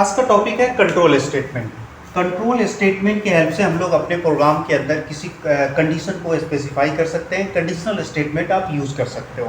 आज का टॉपिक है कंट्रोल स्टेटमेंट। कंट्रोल स्टेटमेंट की हेल्प से हम लोग अपने प्रोग्राम के अंदर किसी कंडीशन को स्पेसिफाई कर सकते हैं। कंडीशनल स्टेटमेंट आप यूज़ कर सकते हो।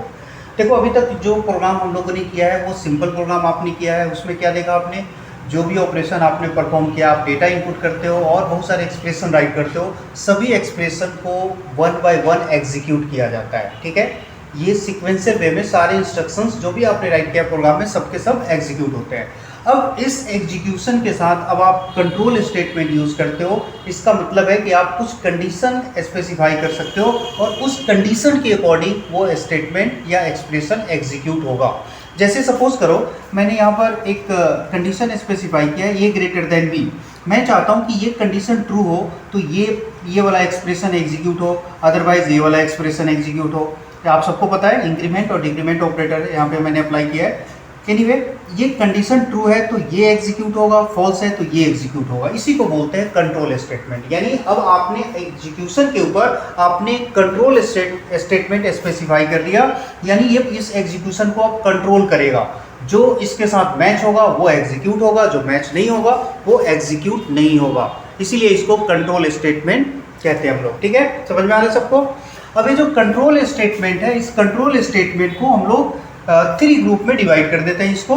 देखो, अभी तक जो प्रोग्राम हम लोगों ने किया है वो सिंपल प्रोग्राम आपने किया है। उसमें क्या देखा आपने, जो भी ऑपरेशन आपने परफॉर्म किया, आप डेटा इनपुट करते हो और बहुत सारे एक्सप्रेशन राइट करते हो। सभी एक्सप्रेशन को वन बाय वन एग्जीक्यूट किया जाता है। ठीक है, ये सीक्वेंशियल वे में सारे इंस्ट्रक्शंस जो भी आपने राइट किया प्रोग्राम में सबके सब एग्जीक्यूट होते हैं। अब इस एग्जीक्यूशन के साथ अब आप कंट्रोल स्टेटमेंट यूज़ करते हो। इसका मतलब है कि आप कुछ कंडीशन स्पेसिफाई कर सकते हो और उस कंडीशन के अकॉर्डिंग वो स्टेटमेंट या एक्सप्रेशन एग्जीक्यूट होगा। जैसे सपोज करो, मैंने यहाँ पर एक कंडीशन स्पेसिफाई किया है, ए ग्रेटर देन बी। मैं चाहता हूँ कि ये कंडीशन ट्रू हो तो ये वाला एक्सप्रेशन एग्जीक्यूट हो, अदरवाइज ये वाला एक्सप्रेशन एग्जीक्यूट हो। तो आप सबको पता है इंक्रीमेंट और डिक्रीमेंट ऑपरेटर यहाँ पे मैंने अप्लाई किया है। एनीवे, ये कंडीशन ट्रू है तो ये एग्जीक्यूट होगा, फॉल्स है तो ये एग्जीक्यूट होगा। इसी को बोलते हैं कंट्रोल स्टेटमेंट। यानी अब आपने एग्जीक्यूशन के ऊपर आपने कंट्रोल स्टेटमेंट स्पेसिफाई कर दिया, यानी ये इस एग्जीक्यूशन को अब कंट्रोल करेगा। जो इसके साथ मैच होगा वो एग्जीक्यूट होगा, जो मैच नहीं होगा वो एग्जीक्यूट नहीं होगा। इसीलिए इसको कंट्रोल स्टेटमेंट कहते हैं हम लोग। ठीक है, समझ में आ रहा है सबको। अब ये जो कंट्रोल स्टेटमेंट है, इस कंट्रोल स्टेटमेंट को हम लोग 3 ग्रुप में डिवाइड कर देते हैं। इसको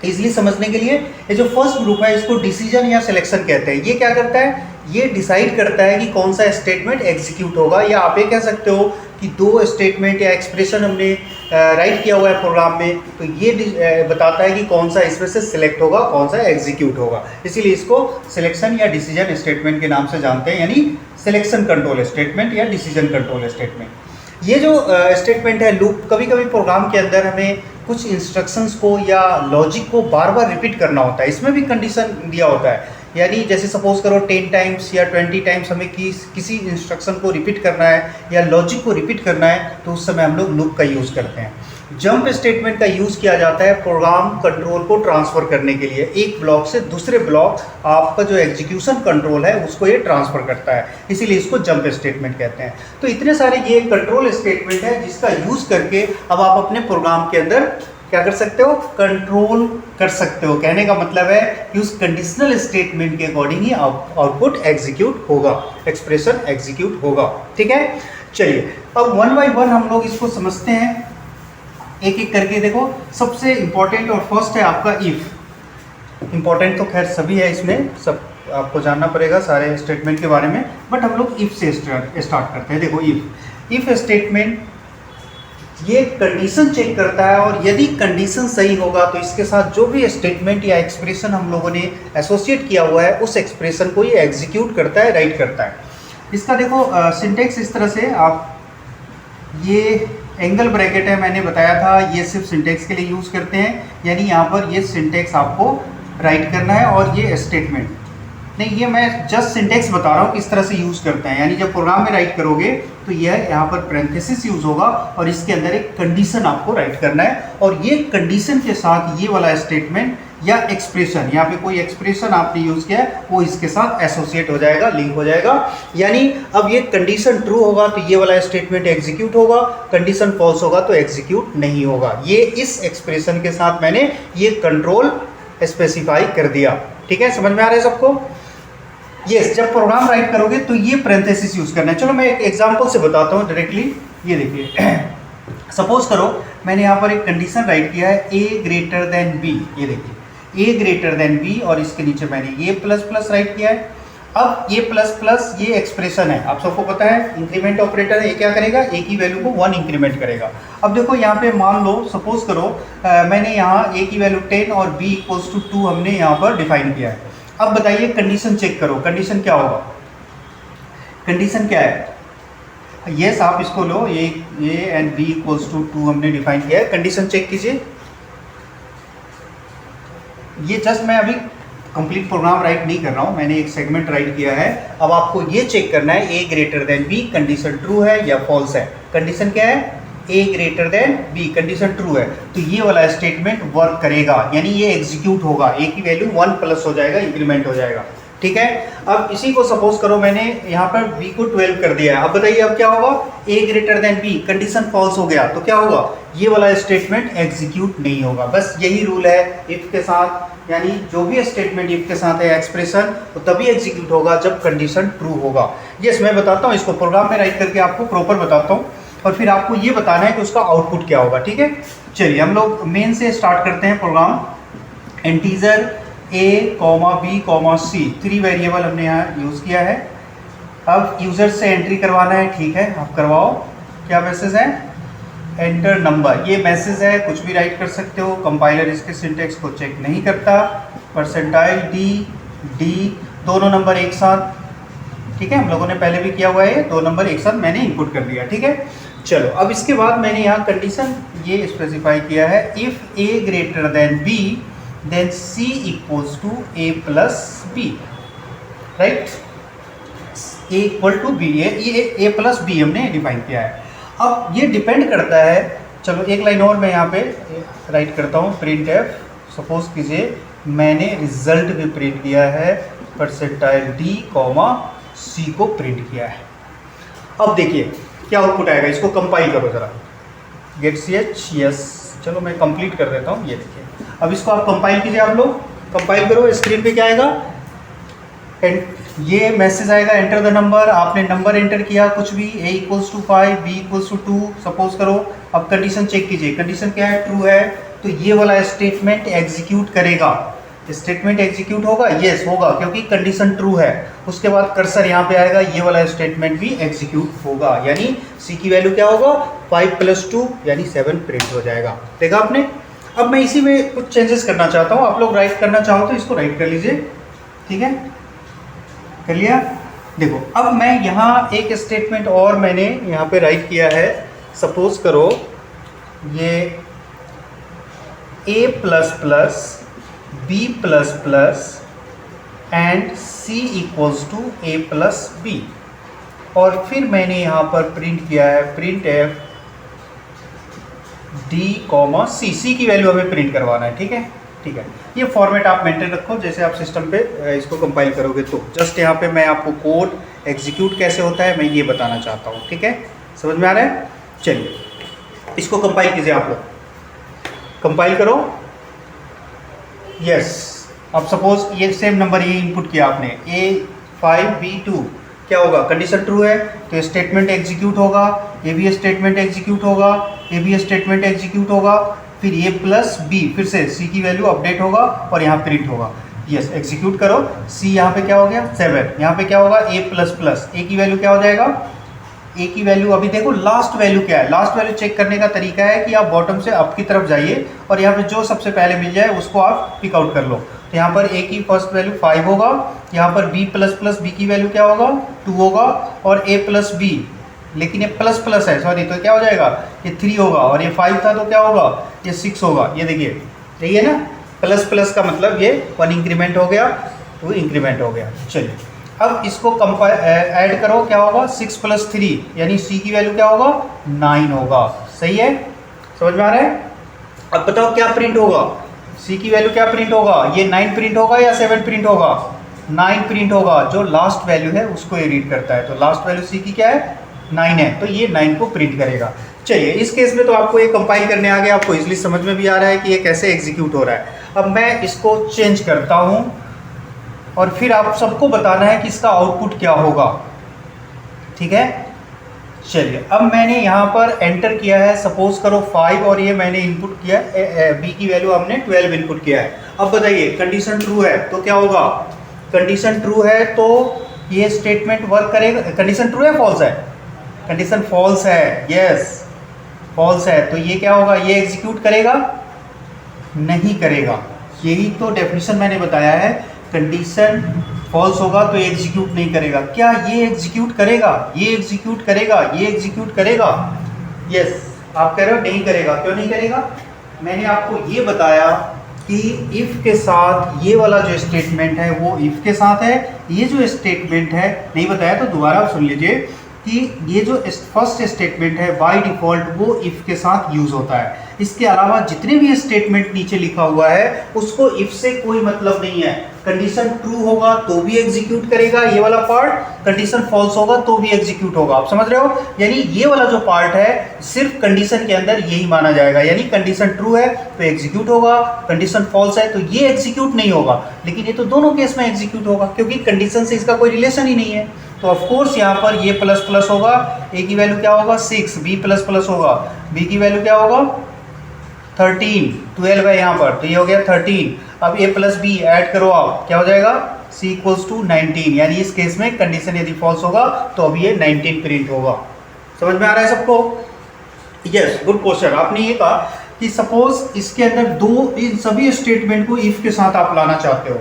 इजीली समझने के लिए, ये जो फर्स्ट ग्रुप है इसको डिसीजन या सिलेक्शन कहते हैं। ये क्या करता है, ये डिसाइड करता है कि कौन सा स्टेटमेंट एग्जीक्यूट होगा। या आप ये कह सकते हो कि 2 स्टेटमेंट या एक्सप्रेशन हमने राइट किया हुआ है प्रोग्राम में, तो ये बताता है कि कौन सा इसमें से सिलेक्ट होगा, कौन सा एग्जीक्यूट होगा। इसीलिए इसको सिलेक्शन या डिसीजन स्टेटमेंट के नाम से जानते हैं, यानी सिलेक्शन कंट्रोल स्टेटमेंट या डिसीजन कंट्रोल स्टेटमेंट। ये जो स्टेटमेंट है लूप, कभी कभी प्रोग्राम के अंदर हमें कुछ इंस्ट्रक्शंस को या लॉजिक को बार बार रिपीट करना होता है। इसमें भी कंडीशन दिया होता है, यानी जैसे सपोज करो 10 टाइम्स या 20 टाइम्स हमें किसी इंस्ट्रक्शन को रिपीट करना है या लॉजिक को रिपीट करना है, तो उस समय हम लोग लूप का यूज़ करते हैं। जंप स्टेटमेंट का यूज़ किया जाता है प्रोग्राम कंट्रोल को ट्रांसफ़र करने के लिए। एक ब्लॉक से दूसरे ब्लॉक आपका जो एग्जीक्यूशन कंट्रोल है उसको ये ट्रांसफ़र करता है, इसीलिए इसको जंप स्टेटमेंट कहते हैं। तो इतने सारे ये कंट्रोल स्टेटमेंट है जिसका यूज़ करके अब आप अपने प्रोग्राम के अंदर क्या कर सकते हो, कंट्रोल कर सकते हो। कहने का मतलब है कि उस कंडीशनल स्टेटमेंट के अकॉर्डिंग ही आउटपुट एग्जीक्यूट होगा, एक्सप्रेशन एग्जीक्यूट होगा। ठीक है, चलिए अब वन बाय वन हम लोग इसको समझते हैं, एक एक करके। देखो, सबसे इंपॉर्टेंट और फर्स्ट है आपका इफ़। इंपॉर्टेंट तो खैर सभी है, इसमें सब आपको जानना पड़ेगा सारे स्टेटमेंट के बारे में, बट हम लोग इफ़ से स्टार्ट करते हैं। देखो, इफ़ स्टेटमेंट ये कंडीशन चेक करता है और यदि कंडीशन सही होगा तो इसके साथ जो भी स्टेटमेंट या एक्सप्रेशन हम लोगों ने एसोसिएट किया हुआ है उस एक्सप्रेशन को ये एग्जीक्यूट करता है, राइट करता है। इसका देखो सिंटेक्स इस तरह से, आप ये एंगल ब्रैकेट है, मैंने बताया था ये सिर्फ सिंटेक्स के लिए यूज़ करते हैं, यानी यहाँ पर ये सिंटेक्स आपको राइट करना है और ये स्टेटमेंट नहीं, ये मैं जस्ट सिंटेक्स बता रहा हूँ किस तरह से यूज़ करते हैं। यानी जब प्रोग्राम में राइट करोगे तो यह यहाँ पर पैरेंथेसिस यूज़ होगा और इसके अंदर एक कंडीशन आपको राइट करना है, और ये कंडीशन के साथ ये वाला स्टेटमेंट या एक्सप्रेशन, यहाँ पे कोई एक्सप्रेशन आपने यूज़ किया है वो इसके साथ एसोसिएट हो जाएगा, लिंक हो जाएगा। यानी अब ये कंडीशन ट्रू होगा तो ये वाला स्टेटमेंट एग्जीक्यूट होगा, कंडीशन फॉल्स होगा तो एग्जीक्यूट नहीं होगा। ये इस एक्सप्रेशन के साथ मैंने ये कंट्रोल स्पेसिफाई कर दिया। ठीक है, समझ में आ रहा है सबको। यस, जब प्रोग्राम राइट करोगे तो ये पैरेंथेसिस यूज़ करना है। चलो मैं एक एग्जांपल से बताता हूँ डायरेक्टली। ये देखिए, सपोज करो मैंने यहाँ पर एक कंडीशन राइट किया है ए ग्रेटर देन बी। ये देखिए, ए ग्रेटर देन बी और इसके नीचे मैंने ए प्लस प्लस राइट किया है। अब ये प्लस प्लस ये एक्सप्रेशन है, आप सबको पता है इंक्रीमेंट ऑपरेटर है, ये क्या करेगा, ए की वैल्यू को 1 इंक्रीमेंट करेगा। अब देखो यहाँ पे मान लो सपोज करो मैंने यहाँ ए की वैल्यू 10 और बी इक्वल्स टू 2 हमने यहाँ पर डिफाइन किया है। अब बताइए कंडीशन चेक करो, कंडीशन क्या होगा, कंडीशन क्या है। यस, आप इसको लो, A and B equals to 2 हमने डिफाइन किया है। कंडीशन चेक कीजिए। ये जस्ट मैं अभी कंप्लीट प्रोग्राम राइट नहीं कर रहा हूँ, मैंने एक सेगमेंट राइट किया है। अब आपको ये चेक करना है A greater than B condition true है या फॉल्स है। कंडीशन क्या है, A greater than B condition true है तो ये वाला स्टेटमेंट वर्क करेगा, यानी ये एग्जीक्यूट होगा, ए की वैल्यू 1 प्लस हो जाएगा, इंक्रीमेंट हो जाएगा। ठीक है। अब इसी को सपोज करो मैंने यहाँ पर b को 12 कर दिया है। अब बताइए अब क्या होगा, a greater than b, condition false हो गया तो क्या होगा, ये वाला स्टेटमेंट एग्जीक्यूट नहीं होगा। बस यही रूल है इफ के साथ, यानी जो भी स्टेटमेंट इफ के साथ है एक्सप्रेशन, तो तभी एग्जीक्यूट होगा जब कंडीशन ट्रू होगा। यस, मैं बताता हूँ इसको प्रोग्राम में राइट करके आपको प्रॉपर बताता हूँ, और फिर आपको ये बताना है कि उसका आउटपुट क्या होगा। ठीक है, चलिए हम लोग मेन से स्टार्ट करते हैं program. Integer a, b, c 3 variable हमने यहाँ यूज़ किया है। अब यूज़र से एंट्री करवाना है, ठीक है आप करवाओ। क्या मैसेज है, एंटर नंबर, ये मैसेज है, कुछ भी राइट कर सकते हो, कंपाइलर इसके सिंटेक्स को चेक नहीं करता। परसेंटाइल d दोनों नंबर एक साथ, ठीक है, हम लोगों ने पहले भी किया हुआ है, दो नंबर एक साथ मैंने इनपुट कर दिया। ठीक है, चलो अब इसके बाद मैंने यहाँ कंडीशन ये स्पेसिफाई किया है, if a greater than b then c equals to a plus B, right, a equal to b, ये a प्लस बी हमने डिफाइन किया है। अब ये डिपेंड करता है, चलो एक लाइन और मैं यहाँ पे राइट करता हूँ, प्रिंट एफ, सपोज कीजिए मैंने रिजल्ट भी प्रिंट किया है, परसेंटाइल d कॉमा c को प्रिंट किया है। अब देखिए क्या आउटपुट आएगा, इसको कंपाइल करो जरा, गेट ch, यस, चलो मैं कंप्लीट कर देता हूँ। ये देखिए अब इसको आप कंपाइल कीजिए, आप लोग कंपाइल करो, स्क्रीन पे क्या आएगा, ये मैसेज आएगा, एंटर द नंबर, आपने नंबर एंटर किया कुछ भी, a equals to 5, b equals to 2 suppose करो। अब कंडीशन चेक कीजिए, कंडीशन क्या है, ट्रू है, तो ये वाला स्टेटमेंट एग्जीक्यूट करेगा। स्टेटमेंट एग्जीक्यूट होगा, यस होगा, क्योंकि कंडीशन ट्रू है। उसके बाद कर्सर यहाँ पे आएगा, ये वाला स्टेटमेंट भी एग्जीक्यूट होगा, यानी c की वैल्यू क्या होगा, 5 + 2 यानी 7 प्रिंट हो जाएगा। देखा आपने। अब मैं इसी में कुछ चेंजेस करना चाहता हूँ, आप लोग राइट करना चाहो तो इसको राइट कर लीजिए, ठीक है, कर लिया। देखो अब मैं यहाँ एक स्टेटमेंट और मैंने यहाँ पे राइट किया है, सपोज करो ये a plus plus b plus plus and c equals to a plus B, और फिर मैंने यहाँ पर प्रिंट किया है, print F d comma c की वैल्यू हमें प्रिंट करवाना है। ठीक है, ठीक है, ये फॉर्मेट आप मेंटेन रखो जैसे आप सिस्टम पे इसको कंपाइल करोगे। तो जस्ट यहाँ पे मैं आपको कोड एग्जीक्यूट कैसे होता है मैं ये बताना चाहता हूँ। ठीक है, समझ में आ रहा है। चलिए इसको कंपाइल कीजिए, आप लोग कंपाइल करो, यस। अब सपोज ये सेम नंबर ये इनपुट किया आपने, a5 b2, क्या होगा, कंडीशन ट्रू है तो स्टेटमेंट एग्जीक्यूट होगा, ये भी स्टेटमेंट एग्जीक्यूट होगा, ये भी स्टेटमेंट एग्जीक्यूट होगा, फिर a प्लस बी, फिर से c की वैल्यू अपडेट होगा और यहाँ प्रिंट होगा। यस, एग्जीक्यूट करो, c यहाँ पे क्या हो गया 7, यहाँ पे क्या होगा a प्लस प्लस, a की वैल्यू क्या हो जाएगा, a की वैल्यू अभी देखो लास्ट वैल्यू क्या है। लास्ट वैल्यू चेक करने का तरीका है कि आप बॉटम से अप की तरफ जाइए और यहाँ पे जो सबसे पहले मिल जाए उसको आप पिक आउट कर लो। तो यहाँ पर a की फर्स्ट वैल्यू 5 होगा, यहाँ पर b प्लस प्लस b की वैल्यू क्या होगा 2 होगा, और a प्लस b, लेकिन ये प्लस प्लस है सॉरी, तो क्या हो जाएगा ये 3 होगा, और ये 5 था तो क्या होगा ये 6 होगा। ये देखिए यही है ना, प्लस प्लस का मतलब ये 1 इंक्रीमेंट हो गया, 2 इंक्रीमेंट हो गया। चलिए अब इसको ऐड करो, क्या होगा 6 + 3 यानी c की वैल्यू क्या होगा 9 होगा। सही है, समझ में आ रहा है। अब बताओ क्या प्रिंट होगा, c की वैल्यू क्या प्रिंट होगा, ये 9 प्रिंट होगा या 7 प्रिंट होगा, 9 प्रिंट होगा। जो लास्ट वैल्यू है उसको ये रीड करता है, तो लास्ट वैल्यू c की क्या है 9 है, तो ये 9 को प्रिंट करेगा। चलिए इस केस में तो आपको ये कंपाइल करने आ गया, आपको इजली समझ में भी आ रहा है कि ये कैसे एग्जीक्यूट हो रहा है। अब मैं इसको चेंज करता हूँ और फिर आप सबको बताना है कि इसका आउटपुट क्या होगा। ठीक है, चलिए अब मैंने यहाँ पर एंटर किया है, सपोज करो 5, और ये मैंने इनपुट किया b की वैल्यू हमने 12 इनपुट किया है। अब बताइए कंडीशन ट्रू है तो क्या होगा, कंडीशन ट्रू है तो ये स्टेटमेंट वर्क करेगा। कंडीशन ट्रू है फॉल्स है, कंडीशन फॉल्स है, यस फॉल्स है, तो ये क्या होगा, ये एग्जीक्यूट करेगा नहीं करेगा। यही तो डेफिनेशन मैंने बताया है, कंडीशन फॉल्स होगा तो एग्जीक्यूट नहीं करेगा। क्या ये एग्जीक्यूट करेगा, ये एग्जीक्यूट करेगा, ये एग्जीक्यूट करेगा, यस आप कह रहे हो नहीं करेगा। क्यों नहीं करेगा, मैंने आपको ये बताया कि इफ़ के साथ ये वाला जो स्टेटमेंट है वो इफ़ के साथ है, ये जो स्टेटमेंट है नहीं बताया तो दोबारा सुन लीजिए कि ये जो फर्स्ट स्टेटमेंट है बाय डिफ़ॉल्ट वो इफ़ के साथ यूज़ होता है। इसके अलावा जितने भी स्टेटमेंट नीचे लिखा हुआ है उसको इफ़ से कोई मतलब नहीं है। कंडीशन ट्रू होगा तो भी एग्जीक्यूट करेगा ये वाला पार्ट, कंडीशन फॉल्स होगा तो भी एग्जीक्यूट होगा। आप समझ रहे हो? यानी ये वाला जो पार्ट है सिर्फ कंडीशन के अंदर यही माना जाएगा, यानी कंडीशन ट्रू है तो एग्जीक्यूट होगा, कंडीशन फॉल्स है तो ये एग्जीक्यूट नहीं होगा। लेकिन ये तो दोनों केस में एग्जीक्यूट होगा क्योंकि कंडीशन से इसका कोई रिलेशन ही नहीं है। तो ऑफ कोर्स यहाँ पर ये प्लस प्लस होगा, ए की वैल्यू क्या होगा 6, बी प्लस प्लस होगा, बी की वैल्यू क्या होगा 13, 12 है यहाँ पर तो ये हो गया 13। अब ए प्लस बी ऐड करो आप, क्या हो जाएगा सी इक्वल्स टू 19, यानी इस केस में कंडीशन यदि फॉल्स होगा तो अब ये 19 प्रिंट होगा। समझ में आ रहा है सबको? Yes, good question. आपने ये कहा कि सपोज इसके अंदर दो, इन सभी स्टेटमेंट को इफ के साथ आप लाना चाहते हो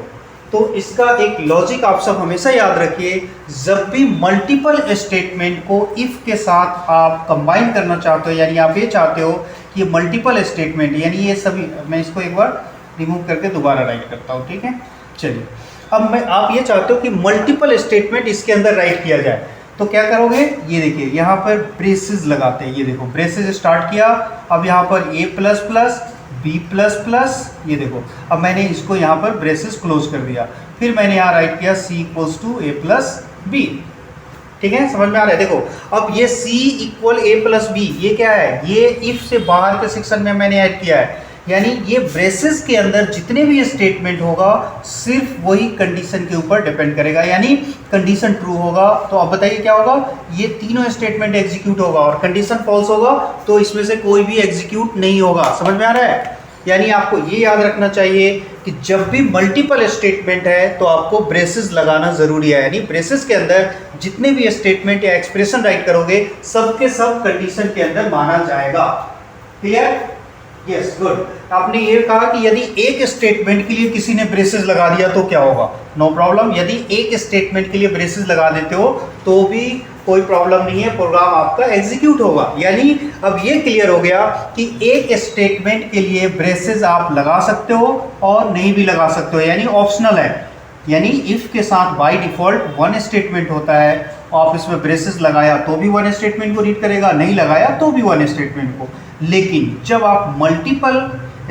तो इसका एक लॉजिक आप सब हमेशा याद रखिए, जब भी मल्टीपल स्टेटमेंट को इफ के साथ आप कंबाइन करना चाहते हो, यानी आप ये चाहते हो कि ये मल्टीपल स्टेटमेंट, यानी ये सभी, मैं इसको एक बार रिमूव करके दोबारा राइट करता हूँ, ठीक है। चलिए, अब मैं, आप ये चाहते हो कि मल्टीपल स्टेटमेंट इसके अंदर राइट किया जाए तो क्या करोगे, ये देखिए यहाँ पर ब्रेसेस लगाते हैं, ये देखो ब्रेसेस स्टार्ट किया, अब यहाँ पर A plus plus B plus plus, ये देखो अब मैंने इसको यहाँ पर ब्रेसेस क्लोज कर दिया, फिर मैंने यहाँ राइट किया C equals to A plus B. ठीक है, समझ में आ रहा है? देखो अब ये सी इक्वल ए प्लस बी, ये क्या है, ये इफ से बाहर के सेक्शन में मैंने ऐड किया है, यानी ये ब्रेसेस के अंदर जितने भी स्टेटमेंट होगा सिर्फ वही कंडीशन के ऊपर डिपेंड करेगा, यानी कंडीशन ट्रू होगा तो अब बताइए क्या होगा, ये तीनों स्टेटमेंट एग्जीक्यूट होगा, और कंडीशन फॉल्स होगा तो इसमें से कोई भी एग्जीक्यूट नहीं होगा। समझ में आ रहा है? यानी आपको ये याद रखना चाहिए कि जब भी मल्टीपल स्टेटमेंट है तो आपको ब्रेसेस लगाना जरूरी है, यानी ब्रेसेस के अंदर जितने भी स्टेटमेंट या एक्सप्रेशन राइट करोगे सबके सब कंडीशन के अंदर माना जाएगा। क्लियर? Yes, good. आपने ये कहा कि यदि एक स्टेटमेंट के लिए किसी ने ब्रेसेस लगा दिया तो क्या होगा, नो प्रॉब्लम। यदि एक स्टेटमेंट के लिए ब्रेसेस लगा देते हो तो भी कोई प्रॉब्लम नहीं है, प्रोग्राम आपका एग्जीक्यूट होगा। यानी अब ये क्लियर हो गया कि एक स्टेटमेंट के लिए ब्रेसेस आप लगा सकते हो और नहीं भी लगा सकते हो, यानी ऑप्शनल है। यानी इफ के साथ बाय डिफॉल्ट वन स्टेटमेंट होता है, आप इसमें ब्रेसेस लगाया तो भी वन स्टेटमेंट को रीड करेगा, नहीं लगाया तो भी वन स्टेटमेंट को। लेकिन जब आप मल्टीपल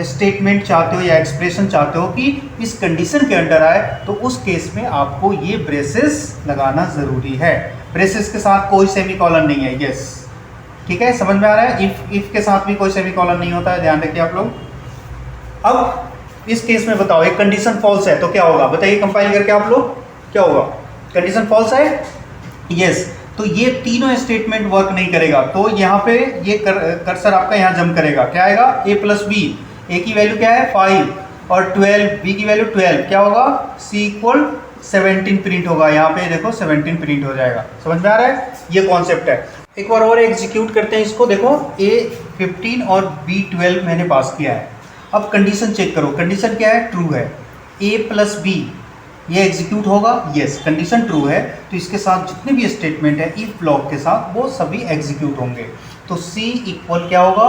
स्टेटमेंट चाहते हो या एक्सप्रेशन चाहते हो कि इस कंडीशन के अंडर आए तो उस केस में आपको ये ब्रेसेस लगाना ज़रूरी है। ब्रेसेस के साथ कोई सेमीकोलन नहीं है। यस, ठीक है, समझ में आ रहा है? इफ के साथ भी कोई सेमीकोलन नहीं होता है, ध्यान रखिए आप लोग। अब इस केस में बताओ, एक कंडीशन फॉल्स है तो क्या होगा, बताइए कंपाइल करके आप लोग, क्या होगा? कंडीशन फॉल्स है, यस, तो ये तीनों स्टेटमेंट वर्क नहीं करेगा। तो यहाँ पे ये कर्सर आपका यहाँ जंप करेगा, क्या आएगा, ए प्लस बी, ए की वैल्यू क्या है 5 और 12, बी की वैल्यू 12, क्या होगा, सी इक्वल 17 प्रिंट होगा। यहाँ पे देखो 17 प्रिंट हो जाएगा। समझ में आ रहा है? ये कॉन्सेप्ट है। एक बार और एग्जीक्यूट करते हैं इसको। देखो ए 15 और बी 12 मैंने पास किया है। अब कंडीशन चेक करो, कंडीशन क्या है, ट्रू है। ए प्लस बी ये एग्जीक्यूट होगा, यस, कंडीशन ट्रू है तो इसके साथ जितने भी स्टेटमेंट है इफ ब्लॉक के साथ वो सभी एग्जीक्यूट होंगे। तो सी इक्वल क्या होगा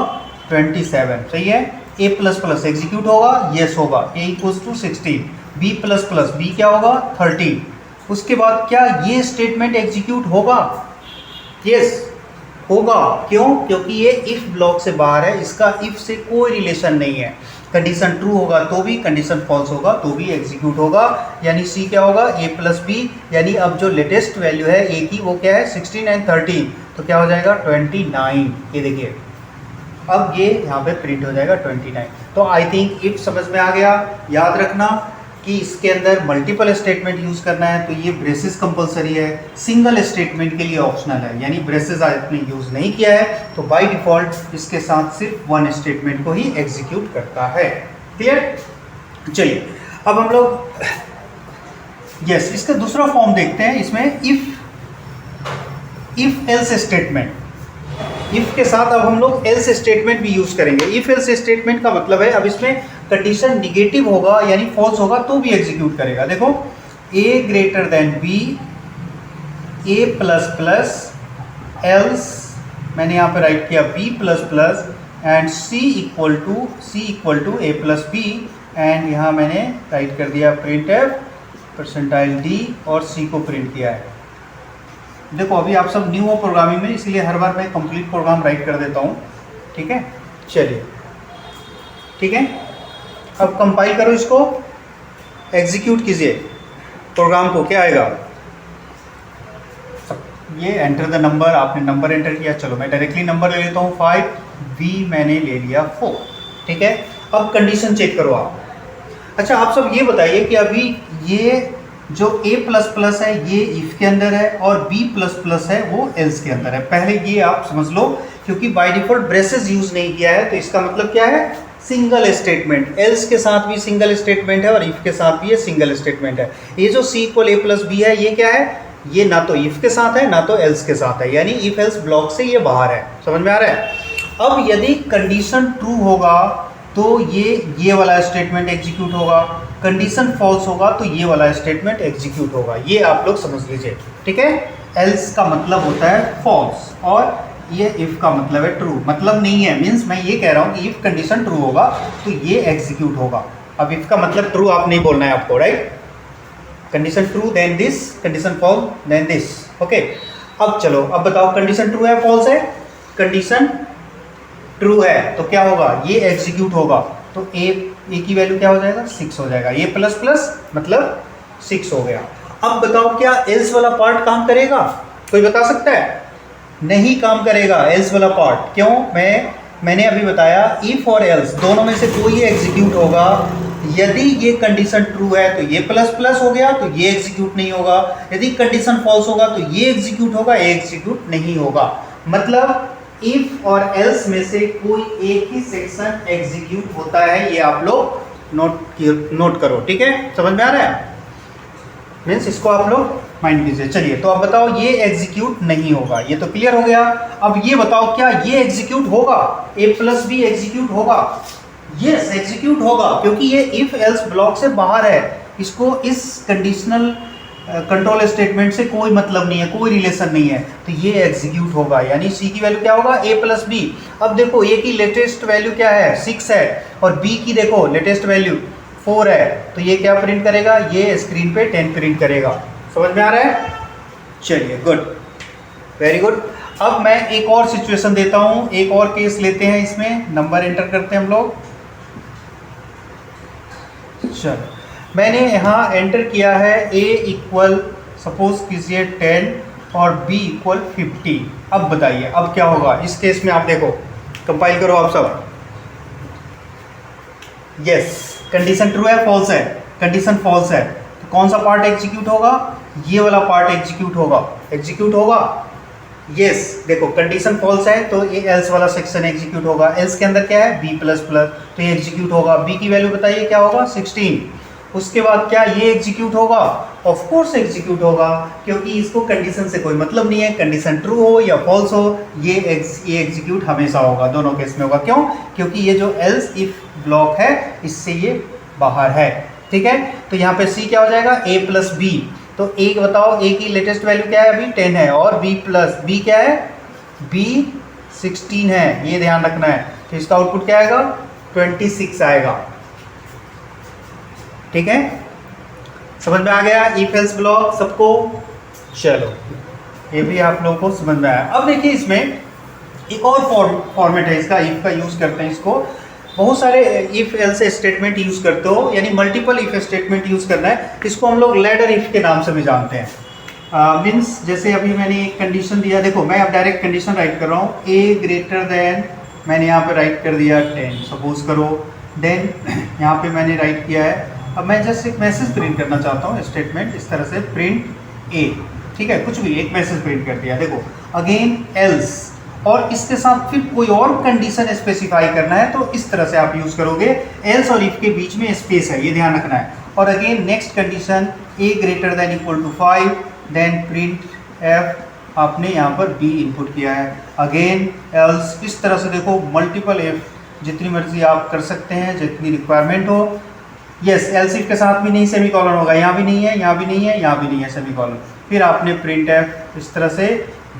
27, सही है। ए प्लस प्लस एग्जीक्यूट होगा, यस होगा, A equals to 16, B plus plus B क्या होगा 13। उसके बाद क्या ये स्टेटमेंट एग्जीक्यूट होगा, यस होगा। क्यों? क्योंकि ये इफ ब्लॉक से बाहर है, इसका इफ से कोई रिलेशन नहीं है। कंडीशन ट्रू होगा तो भी, कंडीशन फॉल्स होगा तो भी एग्जीक्यूट होगा। यानी सी क्या होगा, ए प्लस बी, यानी अब जो लेटेस्ट वैल्यू है ए की वो क्या है 16 एंड 13, तो क्या हो जाएगा 29। ये देखिए अब ये यहाँ पे प्रिंट हो जाएगा 29। तो आई थिंक इफ समझ में आ गया। याद रखना कि इसके अंदर मल्टीपल स्टेटमेंट यूज़ करना है तो ये ब्रेसेस कंपलसरी है, सिंगल स्टेटमेंट के लिए ऑप्शनल है। यानी ब्रेसेस आपने यूज़ नहीं किया है तो बाय डिफ़ॉल्ट इसके साथ सिर्फ वन स्टेटमेंट को ही एग्जीक्यूट करता है। क्लियर? चलिए अब हम लोग यस इसका दूसरा फॉर्म देखते हैं। इसमें इफ एल्स स्टेटमेंट, इफ के साथ अब हम लोग एल्स स्टेटमेंट भी यूज़ करेंगे। इफ एल्स स्टेटमेंट का मतलब है अब इसमें कंडीशन निगेटिव होगा यानी फॉल्स होगा तो भी एग्जीक्यूट करेगा। देखो A greater than B, A plus plus, else मैंने यहाँ पे राइट किया B plus plus and C equal to A plus B, and यहाँ मैंने राइट कर दिया प्रिंट एफ परसेंटाइल डी और सी को प्रिंट किया है। देखो अभी आप सब न्यू हो प्रोग्रामिंग में, इसलिए हर बार मैं कंप्लीट प्रोग्राम राइट कर देता हूँ। ठीक है, चलिए ठीक है, अब कंपाइल करो इसको, एग्जीक्यूट कीजिए प्रोग्राम को, क्या आएगा? ये एंटर द नंबर, आपने नंबर एंटर किया, चलो मैं डायरेक्टली नंबर ले लेता हूँ 5, V मैंने ले लिया 4, ठीक है। अब कंडीशन चेक करो आप। अच्छा आप सब ये बताइए कि अभी ये जो A++ है ये इफ के अंदर है और B++ है वो एल्स के अंदर है। पहले ये आप समझ लो, क्योंकि बाय डिफॉल्ट ब्रेसेस यूज नहीं किया है, तो इसका मतलब क्या है? Single statement. एल्स के साथ भी सिंगल स्टेटमेंट है और इफ के साथ भी ये सिंगल स्टेटमेंट है। ये जो C = A+B है ये क्या है? ये ना तो इफ के साथ है ना तो एल्स के साथ है, यानी इफ एल्स ब्लॉक से ये बाहर है। समझ में आ रहा है? अब यदि कंडीशन ट्रू होगा तो ये वाला स्टेटमेंट एग्जीक्यूट होगा, कंडीशन फॉल्स होगा तो ये वाला स्टेटमेंट एग्जीक्यूट होगा। ये आप लोग समझ लीजिए, ठीक है। एल्स का मतलब होता है फॉल्स और ये इफ का मतलब है ट्रू। मतलब नहीं है, मीन्स मैं ये कह रहा हूँ कि इफ कंडीशन ट्रू होगा तो ये एग्जीक्यूट होगा। अब इफ का मतलब ट्रू आप नहीं बोलना है आपको, right? Condition true then this, condition false then this, okay. अब चलो, अब बताओ कंडीशन ट्रू है फॉल्स है? कंडीशन ट्रू है तो क्या होगा? ये एग्जीक्यूट होगा, तो ए की वैल्यू क्या हो जाएगा? 6 हो जाएगा। A++ मतलब 6 हो गया। अब बताओ क्या एल्स वाला पार्ट काम करेगा? कोई बता सकता है? नहीं काम करेगा एल्स वाला पार्ट। क्यों? मैंने अभी बताया इफ और एल्स दोनों में से कोई एग्जीक्यूट होगा। यदि ये कंडीशन ट्रू है तो ये ++ हो गया, तो ये एग्जीक्यूट नहीं होगा। यदि कंडीशन फॉल्स होगा तो ये एग्जीक्यूट होगा, ये एग्जीक्यूट नहीं होगा। मतलब इफ और एल्स में से कोई एक ही सेक्शन एग्जीक्यूट होता है, ये आप लोग नोट करो, ठीक है। समझ में आ रहा है? मीन्स इसको आप लोग माइंड कीजिए। चलिए तो अब बताओ ये एग्जीक्यूट नहीं होगा, ये तो क्लियर हो गया। अब ये बताओ क्या ये एग्जीक्यूट होगा? A+B एग्जीक्यूट होगा? यस एग्जीक्यूट होगा, क्योंकि ये इफ एल्स ब्लॉक से बाहर है। इसको इस कंडीशनल कंट्रोल स्टेटमेंट से कोई मतलब नहीं है, कोई रिलेशन नहीं है, तो ये एग्जीक्यूट होगा। यानी C की वैल्यू क्या होगा? A+B। अब देखो A की लेटेस्ट वैल्यू क्या है? 6 है, और B की देखो लेटेस्ट वैल्यू 4 है, तो ये क्या प्रिंट करेगा? ये स्क्रीन पे 10 प्रिंट करेगा। समझ में आ रहा है? चलिए गुड, वेरी गुड। अब मैं एक और सिचुएशन देता हूँ, एक और केस लेते हैं, इसमें नंबर एंटर करते हैं हम लोग। चलो मैंने यहाँ एंटर किया है A सपोज कीजिए 10 और B = 50। अब बताइए अब क्या होगा इस केस में? आप देखो, कंपाइल करो आप सब। यस कंडीशन ट्रू है फॉल्स है? कंडीशन फॉल्स है, तो कौन सा पार्ट एग्जीक्यूट होगा? ये वाला पार्ट एग्जीक्यूट होगा। एग्जीक्यूट होगा? यस देखो कंडीशन फॉल्स है तो ये एल्स वाला सेक्शन एग्जीक्यूट होगा। एल्स के अंदर क्या है? B++, तो ये एग्जीक्यूट होगा। B की वैल्यू बताइए क्या होगा? 16। उसके बाद क्या ये एग्जीक्यूट होगा? ऑफ कोर्स एग्जीक्यूट होगा, क्योंकि इसको कंडीशन से कोई मतलब नहीं है। कंडीशन ट्रू हो या फॉल्स हो, ये एग्जीक्यूट हमेशा होगा, दोनों केस में होगा। क्यों? क्योंकि ये जो एल्स इफ ब्लॉक है इससे ये बाहर है, ठीक है। तो यहाँ पे C क्या हो जाएगा? A+B। तो एक बताओ A की लेटेस्ट वैल्यू क्या है? अभी 10 है, और B क्या है? B 16 है, ये ध्यान रखना है। तो इसका आउटपुट क्या आएगा? 26 आएगा, ठीक है। समझ में आ गया इफ एल्स ब्लॉक सबको? चलो ये भी आप लोगों को समझ में आया। अब देखिए इसमें एक और फॉर्मेट है इसका, इफ का यूज़ करते हैं इसको। बहुत सारे इफ एल्स स्टेटमेंट यूज़ करते हो, यानी मल्टीपल इफ स्टेटमेंट यूज़ करना है। इसको हम लोग लैडर इफ के नाम से भी जानते हैं। मीन्स जैसे अभी मैंने एक कंडीशन दिया, देखो मैं अब डायरेक्ट कंडीशन राइट कर रहा हूँ। A मैंने यहाँ पे राइट कर दिया 10 सपोज करो। देन यहाँ पे मैंने राइट किया है, अब मैं जस्ट एक मैसेज प्रिंट करना चाहता हूँ, स्टेटमेंट इस तरह से प्रिंट A, ठीक है, कुछ भी एक मैसेज प्रिंट कर दिया। देखो अगेन एल्स, और इसके साथ फिर कोई और कंडीशन स्पेसिफाई करना है तो इस तरह से आप यूज़ करोगे। एल्स और इफ के बीच में स्पेस है, ये ध्यान रखना है। और again next condition A > 5, then print F, आपने यहाँ पर B इनपुट किया है। अगेन एल्स, इस तरह से देखो मल्टीपल इफ जितनी मर्जी आप कर सकते हैं, जितनी रिक्वायरमेंट हो। यस एल्स इफ के साथ भी नहीं सेमीकोलन होगा, यहाँ भी नहीं है, यहाँ भी नहीं है, यहाँ भी नहीं है सेमीकोलन। फिर आपने प्रिंट F, इस तरह से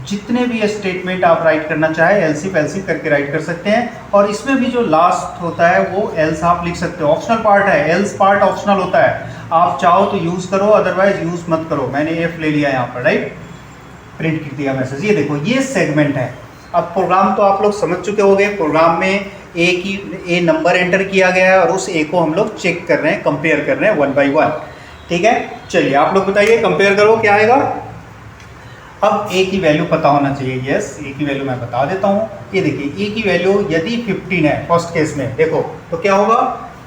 जितने भी स्टेटमेंट आप राइट करना चाहे एल्स इफ करके राइट कर सकते हैं। और इसमें भी जो लास्ट होता है वो एल्स आप लिख सकते हो, ऑप्शनल पार्ट है, एल्स पार्ट ऑप्शनल होता है। आप चाहो तो यूज़ करो, अदरवाइज यूज़ मत करो। मैंने F ले लिया यहाँ पर, राइट, प्रिंट कर दिया मैसेज। ये देखो ये सेगमेंट है। अब प्रोग्राम तो आप लोग समझ चुके होंगे। प्रोग्राम में ए नंबर एंटर किया गया है और उस A को हम लोग चेक कर रहे हैं, कंपेयर कर रहे हैं 1 by 1। ठीक है, चलिए आप लोग बताइए, कंपेयर करो क्या आएगा। अब ए की वैल्यू पता होना चाहिए। यस, ए की वैल्यू मैं बता देता हूँ। ये देखिए ए की वैल्यू यदि 15 है फर्स्ट केस में, देखो तो क्या होगा,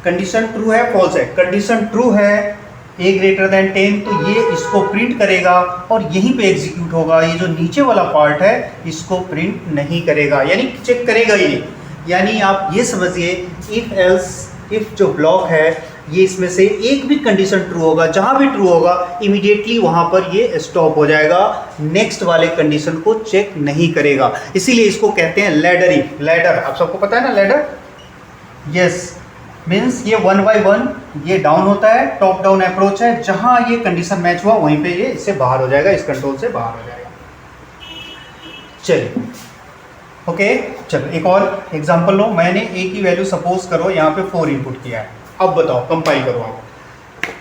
कंडीशन ट्रू है फॉल्स है, कंडीशन ट्रू है ए ग्रेटर देन 10, तो ये इसको प्रिंट करेगा और यहीं पे एग्जीक्यूट होगा। ये जो नीचे वाला पार्ट है इसको प्रिंट नहीं करेगा, यानी चेक करेगा ही नहीं। यानी आप ये समझिए इफ एल्स इफ जो ब्लॉक है ये इसमें से एक भी कंडीशन ट्रू होगा, जहां भी ट्रू होगा इमीडिएटली वहां पर ये स्टॉप हो जाएगा, नेक्स्ट वाले कंडीशन को चेक नहीं करेगा। इसीलिए इसको कहते हैं लैडर इफ। लैडर आप सबको पता है ना, लैडर। यस, मीन्स ये 1 by 1 ये डाउन होता है, टॉप डाउन अप्रोच है, जहां ये कंडीशन मैच हुआ वहीं पे ये इससे बाहर हो जाएगा, इस कंट्रोल से बाहर हो जाएगा। चलिए ओके, चलो एक और एग्जांपल लो। मैंने ए की वैल्यू सपोज करो यहाँ पे 4 इनपुट किया है। अब बताओ, कंपाइल करो आप।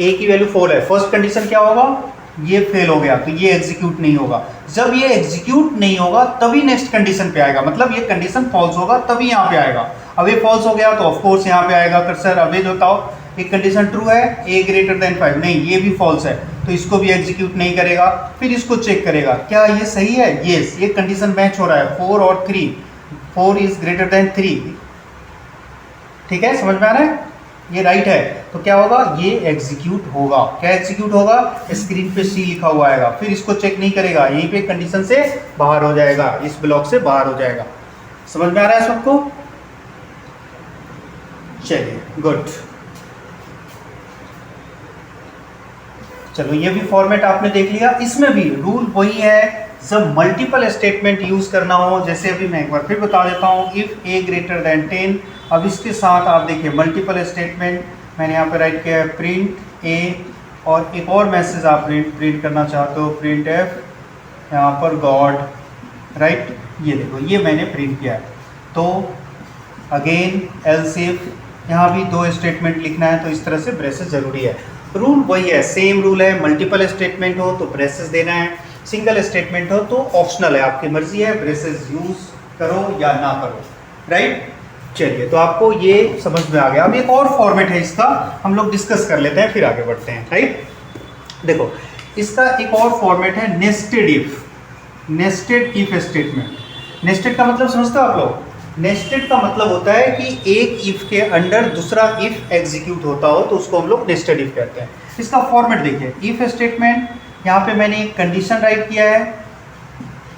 ए की वैल्यू 4 है, फर्स्ट कंडीशन क्या होगा, ये फेल हो गया तो ये एग्जीक्यूट नहीं होगा। जब ये एग्जीक्यूट नहीं होगा तभी नेक्स्ट कंडीशन पे आएगा, मतलब ये कंडीशन फॉल्स होगा तभी यहाँ पे आएगा। अब ये फॉल्स हो गया तो ऑफ कोर्स यहाँ पे आएगा कर्सर। अब ये बताओ एक कंडीशन ट्रू है ए ग्रेटर देन 5, नहीं ये भी फॉल्स है तो इसको भी एग्जीक्यूट नहीं करेगा। फिर इसको चेक करेगा क्या ये सही है, यस ये कंडीशन मैच हो रहा है 4 और 3, 4 इज ग्रेटर देन 3, ठीक है, समझ में आ रहा है, ये राइट है। तो क्या होगा, ये एग्जीक्यूट होगा। क्या एग्जीक्यूट होगा, स्क्रीन पे सी लिखा हुआ आएगा, फिर इसको चेक नहीं करेगा, यहीं पे कंडीशन से बाहर हो जाएगा, इस ब्लॉक से बाहर हो जाएगा। समझ में आ रहा है सबको, चलिए गुड। चलो ये भी फॉर्मेट आपने देख लिया। इसमें भी रूल वही है, जब मल्टीपल स्टेटमेंट यूज करना हो, जैसे अभी मैं एक बार फिर बता देता हूँ, इफ ए ग्रेटर देन 10। अब इसके साथ आप देखिए मल्टीपल स्टेटमेंट मैंने यहाँ पे राइट किया है प्रिंट ए, और एक और मैसेज आप प्रिंट करना चाहते हो प्रिंट एफ, यहाँ पर गॉड, राइट, ये देखो ये मैंने प्रिंट किया है। तो अगेन एल्स इफ, यहाँ भी 2 स्टेटमेंट लिखना है तो इस तरह से ब्रेसेस जरूरी है। रूल वही है, सेम रूल है, मल्टीपल स्टेटमेंट हो तो ब्रेसेस देना है, सिंगल स्टेटमेंट हो तो ऑप्शनल है, आपकी मर्जी है ब्रेसेस यूज करो या ना करो, राइट। चलिए तो आपको ये समझ में आ गया। अब एक और फॉर्मेट है इसका, हम लोग डिस्कस कर लेते हैं फिर आगे बढ़ते हैं, राइट। देखो इसका एक और फॉर्मेट है nested if. Nested if statement, nested का मतलब समझते हो आप लोग, नेस्टेड का मतलब होता है कि एक इफ के अंडर दूसरा इफ एग्जीक्यूट होता हो तो उसको हम लोग नेस्टेड इफ कहते हैं। इसका फॉर्मेट देखिए, इफ स्टेटमेंट, यहाँ पे मैंने एक कंडीशन राइट किया है,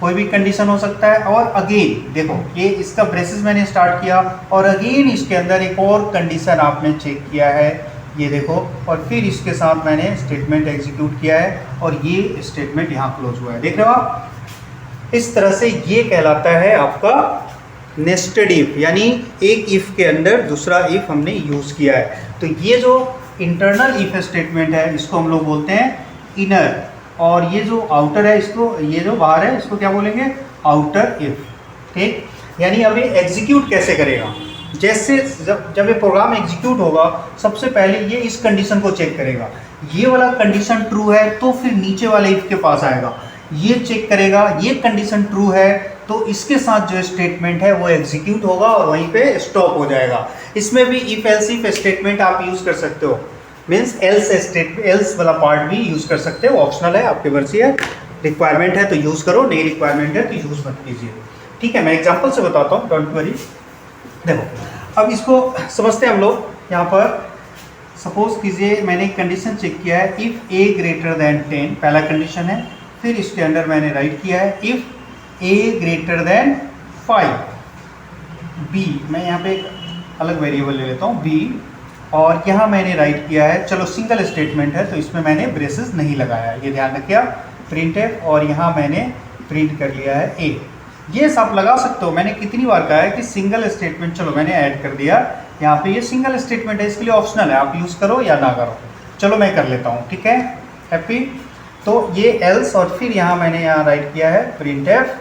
कोई भी कंडीशन हो सकता है, और अगेन देखो ये इसका ब्रेसेस मैंने स्टार्ट किया और अगेन इसके अंदर एक और कंडीशन आपने चेक किया है, ये देखो, और फिर इसके साथ मैंने स्टेटमेंट एग्जीक्यूट किया है और ये स्टेटमेंट यहाँ क्लोज हुआ है, देख रहे हो आप। इस तरह से ये कहलाता है आपका नेस्टेड इफ, यानी एक इफ के अंदर दूसरा इफ हमने यूज किया है। तो ये जो इंटरनल इफ स्टेटमेंट है इसको हम लोग बोलते हैं इनर, और ये जो आउटर है इसको, ये जो बाहर है इसको क्या बोलेंगे, आउटर इफ, ठीक। यानी अब ये एग्जीक्यूट कैसे करेगा, जैसे जब ये प्रोग्राम एग्जीक्यूट होगा सबसे पहले ये इस कंडीशन को चेक करेगा, ये वाला कंडीशन ट्रू है तो फिर नीचे वाले इफ के पास आएगा, ये चेक करेगा, ये कंडीशन ट्रू है तो इसके साथ जो स्टेटमेंट है वो एग्जीक्यूट होगा और वहीं पे स्टॉप हो जाएगा। इसमें भी इफ एल्स इफ स्टेटमेंट आप यूज कर सकते हो, मीन्स एल्स वाला पार्ट भी यूज कर सकते हो, ऑप्शनल है, आपकी मर्जी है, रिक्वायरमेंट है तो यूज करो, नहीं रिक्वायरमेंट है तो यूज मत कीजिए, ठीक है। मैं एग्जांपल से बताता हूँ, डोंट वरी। देखो अब इसको समझते हैं हम लोग। यहाँ पर सपोज कीजिए मैंने एक कंडीशन चेक किया है, इफ ए ग्रेटर देन 10 पहला कंडीशन है, फिर इसके अंदर मैंने राइट किया है if A greater than 5 B, मैं यहाँ पे एक अलग वेरिएबल ले लेता हूँ बी, और यहाँ मैंने राइट किया है, चलो सिंगल स्टेटमेंट है तो इसमें मैंने ब्रेसेस नहीं लगाया, ये ध्यान रखिए प्रिंट है, और यहाँ मैंने प्रिंट कर लिया है ए। ये सब लगा सकते हो, मैंने कितनी बार कहा है कि सिंगल स्टेटमेंट, चलो मैंने ऐड कर दिया यहाँ पे, ये सिंगल स्टेटमेंट है इसके लिए ऑप्शनल है, आप यूज़ करो या ना करो, चलो मैं कर लेता हूँ, ठीक है, हैप्पी। तो ये एल्स, और फिर यहाँ मैंने यहाँ राइट किया है प्रिंट एफ,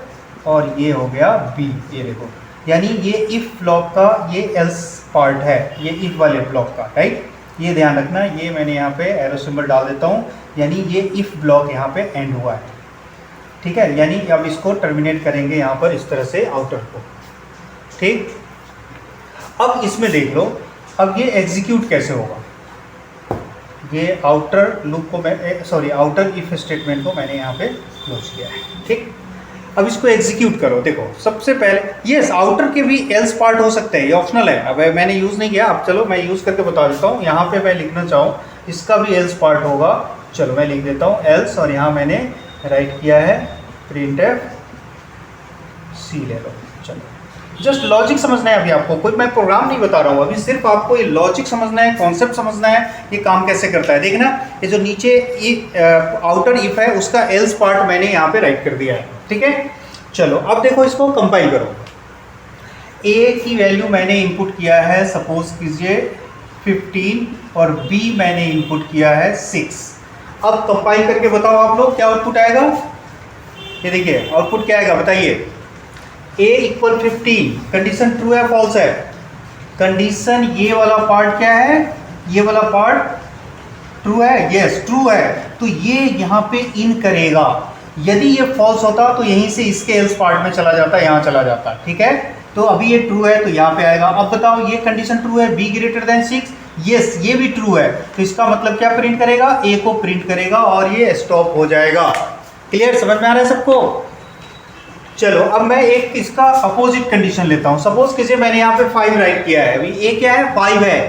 और ये हो गया बी, ये देखो, यानी ये इफ ब्लॉक का ये एल्स पार्ट है, ये इफ वाले ब्लॉक का, राइट, ये ध्यान रखना। ये मैंने यहाँ पे एरो सिंबल डाल देता हूँ, यानी ये इफ ब्लॉक यहाँ पे एंड हुआ है, ठीक है, यानी अब इसको टर्मिनेट करेंगे यहाँ पर इस तरह से आउटर को, ठीक। अब इसमें देख लो, अब ये एग्जीक्यूट कैसे होगा, ये आउटर लूप को मैं सॉरी आउटर इफ स्टेटमेंट को मैंने यहाँ पे क्लोज किया है। ठीक, अब इसको एग्जीक्यूट करो। देखो सबसे पहले यस आउटर के भी एल्स पार्ट हो सकते हैं, ये ऑप्शनल है। अब मैंने यूज़ नहीं किया, अब चलो मैं यूज़ करके बता देता हूँ। यहाँ पे मैं लिखना चाहूँ इसका भी एल्स पार्ट होगा, चलो मैं लिख देता हूँ एल्स, और यहाँ मैंने राइट किया है प्रिंटफ सी ले लो। चलो जस्ट लॉजिक समझना है अभी आपको, कोई मैं प्रोग्राम नहीं बता रहा हूँ अभी, सिर्फ आपको ये लॉजिक समझना है, कॉन्सेप्ट समझना है, ये काम कैसे करता है। देखना ये जो नीचे आउटर इफ है उसका एल्स पार्ट मैंने यहाँ पे राइट कर दिया है। ठीक है, चलो अब देखो इसको कंपाइल करो। ए की वैल्यू मैंने इनपुट किया है सपोज कीजिए 15 और बी मैंने इनपुट किया है 6। अब कंपाइल करके बताओ आप लोग क्या आउटपुट आएगा। ये देखिए आउटपुट क्या आएगा बताइए। a इक्वल 15, कंडीशन ट्रू है फॉल्स है। कंडीशन ये वाला पार्ट क्या है, ये वाला पार्ट ट्रू है, यस ट्रू है, तो ये यहाँ पे इन करेगा। यदि ये फॉल्स होता तो यहीं से इसके एल्स पार्ट में चला जाता, यहाँ चला जाता। ठीक है, तो अभी ये ट्रू है तो यहाँ पे आएगा। अब बताओ ये कंडीशन ट्रू है, b ग्रेटर देन 6, यस ये भी ट्रू है, तो इसका मतलब क्या प्रिंट करेगा, a को प्रिंट करेगा और ये स्टॉप हो जाएगा। क्लियर, समझ में आ रहा है सबको। चलो अब मैं एक इसका अपोजिट कंडीशन लेता हूं। सपोज कीजिए मैंने यहाँ पे 5 राइट किया है, अभी ए क्या है 5 है,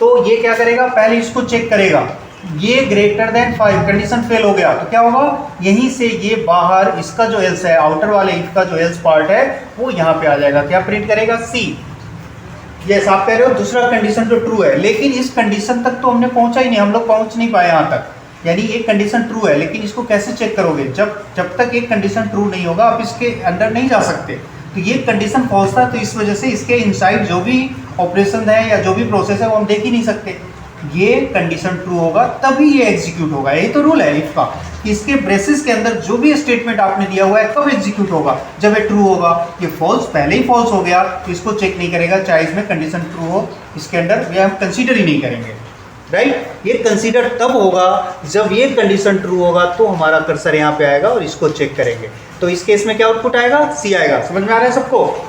तो ये क्या करेगा पहले इसको चेक करेगा, ये ग्रेटर देन 5, कंडीशन फेल हो गया तो क्या होगा, यहीं से ये बाहर इसका जो एल्स है आउटर वाले इफ का जो एल्स पार्ट है वो यहाँ पे आ जाएगा। क्या प्रिंट करेगा सी। यस आप कह रहे हो दूसरा कंडीशन जो ट्रू है, लेकिन इस कंडीशन तक तो हमने पहुंचा ही नहीं, हम लोग पहुंच नहीं पाए यहाँ तक। यानी एक कंडीशन ट्रू है, लेकिन इसको कैसे चेक करोगे, जब तक एक कंडीशन ट्रू नहीं होगा आप इसके अंदर नहीं जा सकते। तो ये कंडीशन फॉल्स था, तो इस वजह से इसके इनसाइड जो भी ऑपरेशन है या जो भी प्रोसेस है वो हम देख ही नहीं सकते। ये कंडीशन ट्रू होगा तभी ये एग्जीक्यूट होगा, यही तो रूल है इफ का, कि इसके ब्रेसेस के अंदर जो भी स्टेटमेंट आपने दिया हुआ है कब एग्जीक्यूट होगा, जब ये ट्रू होगा। ये फॉल्स पहले ही फॉल्स हो गया तो इसको चेक नहीं करेगा, चाहे इसमें कंडीशन ट्रू हो, इसके अंदर ये हम कंसीडर ही नहीं करेंगे। राइट, ये कंसीडर तब होगा जब ये कंडीशन ट्रू होगा, तो हमारा कर्सर यहाँ पे आएगा और इसको चेक करेंगे। तो इस केस में क्या आउटपुट आएगा, सी आएगा। समझ में आ रहा है सबको।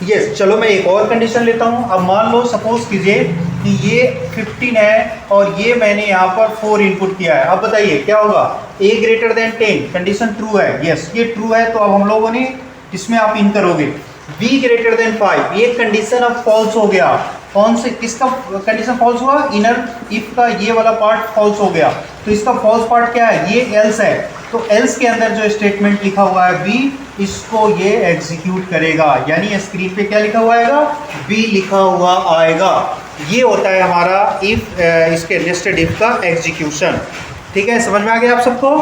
यस चलो मैं एक और कंडीशन लेता हूँ। अब मान लो सपोज कीजिए कि ये 15 है और ये मैंने यहाँ पर 4 इनपुट किया है। अब बताइए क्या होगा, a greater than 10, condition true है, यस ये ट्रू है, तो अब हम लोगों ने इसमें आप इन करोगे। b ग्रेटर देन 5, ये कंडीशन अब फॉल्स हो गया। कौन से किसका कंडीशन फॉल्स हुआ, इनर इफ का ये वाला पार्ट फॉल्स हो गया, तो इसका फॉल्स पार्ट क्या है, ये एल्स है, तो एल्स के अंदर जो स्टेटमेंट लिखा हुआ है बी, इसको ये एग्जीक्यूट करेगा। यानी स्क्रीन पे क्या लिखा हुआ आएगा, बी लिखा हुआ आएगा। ये होता है हमारा इफ इसके नेस्टेड इफ का एग्जीक्यूशन। ठीक है, समझ में आ गया आप सबको।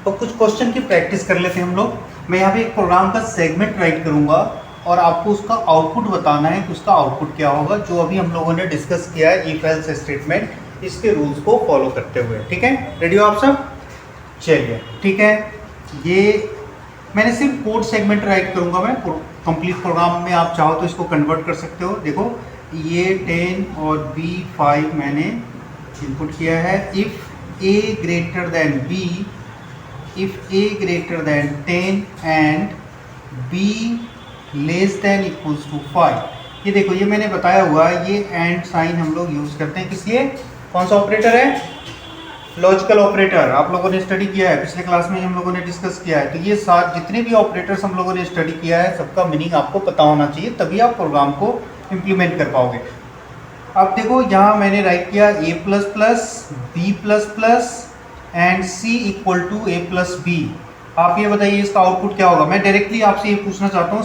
तो कुछ क्वेश्चन की प्रैक्टिस कर लेते हैं हम लोग। मैं यहाँ पे एक प्रोग्राम का सेगमेंट राइट करूँगा और आपको उसका आउटपुट बताना है कि उसका आउटपुट क्या होगा, जो अभी हम लोगों ने डिस्कस किया है इफ एल्स स्टेटमेंट, इसके रूल्स को फॉलो करते हुए। ठीक है, रेडी हो आप सब। चलिए ठीक है, ये मैंने सिर्फ कोड सेगमेंट राइट करूँगा मैं, कंप्लीट प्रोग्राम में आप चाहो तो इसको कन्वर्ट कर सकते हो। देखो ये 10 और B5 मैंने इनपुट किया है। If A greater than B, if A greater than 10 and B less than equals to 5। ये देखो ये मैंने बताया हुआ है, ये एंड साइन हम लोग यूज़ करते हैं किस लिए, कौन सा ऑपरेटर है, लॉजिकल ऑपरेटर। आप लोगों ने स्टडी किया है, पिछले क्लास में हम लोगों ने डिस्कस किया है। तो ये सात जितने भी ऑपरेटर्स हम लोगों ने स्टडी किया है सबका मीनिंग आपको पता होना चाहिए, तभी आप प्रोग्राम को इम्प्लीमेंट कर पाओगे। अब देखो यहाँ मैंने राइट किया a plus plus B plus plus and c equal to a plus B. आप ये बताइए इसका आउटपुट क्या होगा। मैं डायरेक्टली आपसे ये पूछना चाहता हूँ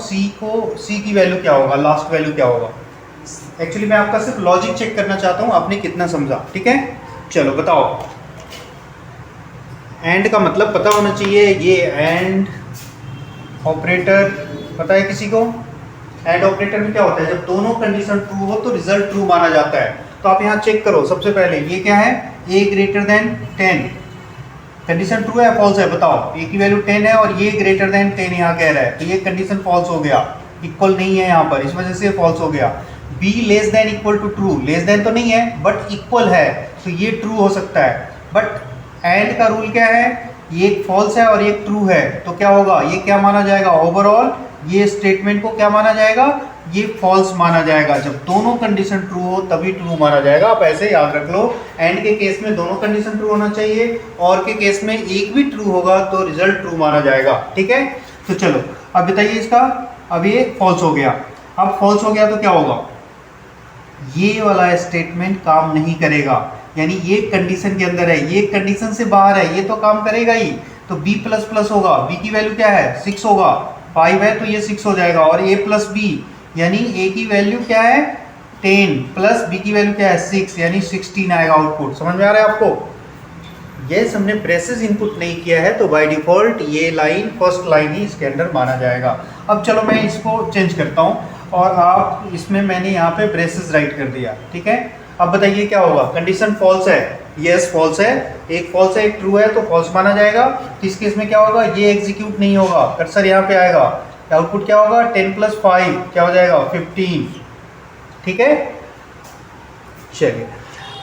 c की वैल्यू क्या होगा, लास्ट वैल्यू क्या होगा। एक्चुअली मैं आपका सिर्फ लॉजिक चेक करना चाहता हूँ आपने कितना समझा। ठीक है, चलो बताओ। एंड का मतलब पता होना चाहिए, ये एंड ऑपरेटर पता है किसी को। एंड ऑपरेटर में क्या होता है, जब दोनों कंडीशन ट्रू हो तो रिजल्ट ट्रू माना जाता है। तो आप यहाँ चेक करो, सबसे पहले ये क्या है, a greater than 10, condition true है फॉल्स है, बताओ। a की वैल्यू 10 है और ये ग्रेटर देन 10 यहाँ कह रहा है, तो ये कंडीशन फॉल्स हो गया, इक्वल नहीं है यहाँ पर, इस वजह से फॉल्स हो गया। b less than equal to true, less than तो नहीं है बट इक्वल है, तो ये ट्रू हो सकता है। बट एंड का रूल क्या है, ये एक फॉल्स है और एक ट्रू है, तो क्या होगा, ये क्या माना जाएगा, ओवरऑल ये स्टेटमेंट को क्या माना जाएगा, ये फॉल्स माना जाएगा। जब दोनों कंडीशन ट्रू हो तभी ट्रू माना जाएगा। आप ऐसे याद रख लो, एंड के केस में दोनों कंडीशन ट्रू होना चाहिए, और के केस में एक भी ट्रू होगा तो रिजल्ट ट्रू माना जाएगा। ठीक है, तो चलो अब बताइए इसका। अब ये फॉल्स हो गया। अब फॉल्स हो गया तो क्या होगा, ये वाला स्टेटमेंट काम नहीं करेगा, यानी ये कंडीशन के अंदर है, ये कंडीशन से बाहर है, ये तो काम करेगा ही। तो b प्लस प्लस होगा, b की वैल्यू क्या है 6 होगा, 5 है तो ये 6 हो जाएगा, और a प्लस b यानी a की वैल्यू क्या है 10 प्लस b की वैल्यू क्या है 6 यानी 16 आएगा आउटपुट। समझ में आ रहा है आपको? ये हमने ब्रेसेस इनपुट नहीं किया है तो बाय डिफॉल्ट ये लाइन फर्स्ट लाइन ही इसके अंदर माना जाएगा। अब चलो मैं इसको चेंज करता हूँ, और आप इसमें मैंने यहाँ पे ब्रेसेस राइट कर दिया। ठीक है, अब बताइए क्या होगा। कंडीशन फॉल्स है, यस फॉल्स है, एक फॉल्स है एक ट्रू है तो फॉल्स माना जाएगा। तो इस केस में क्या होगा, ये एग्जीक्यूट नहीं होगा, कर्सर यहाँ पे आएगा, आउटपुट क्या होगा 10 प्लस 5 क्या हो जाएगा 15। ठीक है, चलिए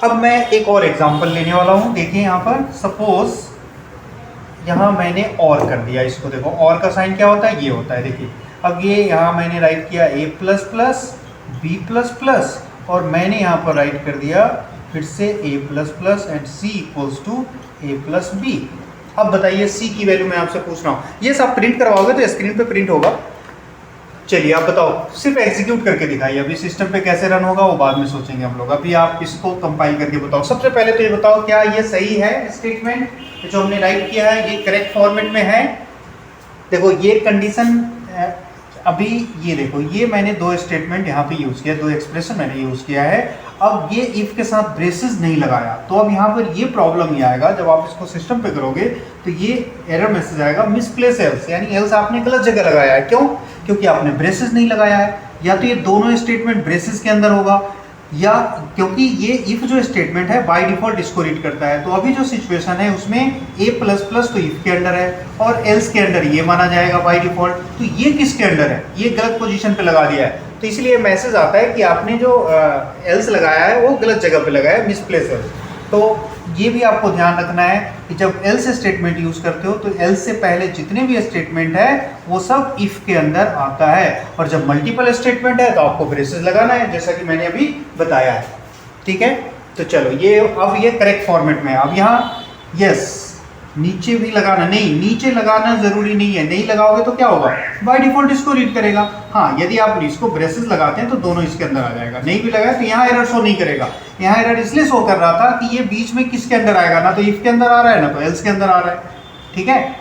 अब मैं एक और एग्जांपल लेने वाला हूँ। देखिए यहाँ पर सपोज यहाँ मैंने और कर दिया इसको, देखो और का साइन क्या होता है, ये होता है। देखिए अब ये यहाँ मैंने राइट किया a plus plus B plus plus, और मैंने यहाँ पर राइट कर दिया फिर से a plus plus and c equals to a plus B. अब बताइए c की वैल्यू मैं आपसे पूछ रहा हूँ, ये सब प्रिंट करवाओगे तो स्क्रीन पे प्रिंट होगा। चलिए आप बताओ, सिर्फ एग्जीक्यूट करके दिखाइए, अभी सिस्टम पे कैसे रन होगा वो बाद में सोचेंगे हम लोग, अभी आप इसको कंपाइल करके बताओ। सबसे पहले तो ये बताओ क्या ये सही है स्टेटमेंट जो हमने राइट किया है, ये करेक्ट फॉर्मेट में है। देखो ये कंडीशन अभी ये देखो, ये मैंने दो स्टेटमेंट यहाँ पे यूज़ किया, दो एक्सप्रेशन मैंने यूज़ किया है। अब ये इफ़ के साथ ब्रेसेस नहीं लगाया तो अब यहाँ पर ये प्रॉब्लम ही आएगा, जब आप इसको सिस्टम पे करोगे तो ये एरर मैसेज आएगा मिसप्लेस एल्स, यानी एल्स आपने गलत जगह लगाया है। क्यों? क्योंकि आपने ब्रेसेस नहीं लगाया है। या तो ये दोनों स्टेटमेंट ब्रेसेस के अंदर होगा, या क्योंकि ये इफ़ जो स्टेटमेंट है बाय डिफॉल्ट इसको रीड करता है। तो अभी जो सिचुएशन है उसमें a प्लस प्लस तो इफ़ के अंडर है और एल्स के अंडर ये माना जाएगा बाय डिफॉल्ट। तो ये किसके अंडर है, ये गलत पोजीशन पे लगा दिया है, तो इसलिए मैसेज आता है कि आपने जो एल्स लगाया है वो गलत जगह पे लगाया है, मिसप्लेस एल्स। तो ये भी आपको ध्यान रखना है कि जब एल्स स्टेटमेंट यूज़ करते हो तो एल्स से पहले जितने भी स्टेटमेंट है वो सब इफ़ के अंदर आता है, और जब मल्टीपल स्टेटमेंट है तो आपको ब्रेसेस लगाना है जैसा कि मैंने अभी बताया है। ठीक है, तो चलो ये अब ये करेक्ट फॉर्मेट में है। अब यहाँ यस नीचे भी लगाना, नहीं नीचे लगाना ज़रूरी नहीं है, नहीं लगाओगे तो क्या होगा बाय डिफॉल्ट इसको रीड करेगा। हाँ यदि आप इसको ब्रेसेस लगाते हैं तो दोनों इसके अंदर आ जाएगा, नहीं भी लगाया तो यहाँ एरर शो नहीं करेगा। यहाँ एरर इसलिए शो कर रहा था कि ये बीच में किसके अंदर आएगा, ना तो इफ के अंदर आ रहा है ना तो एल्स के अंदर आ रहा है। ठीक है,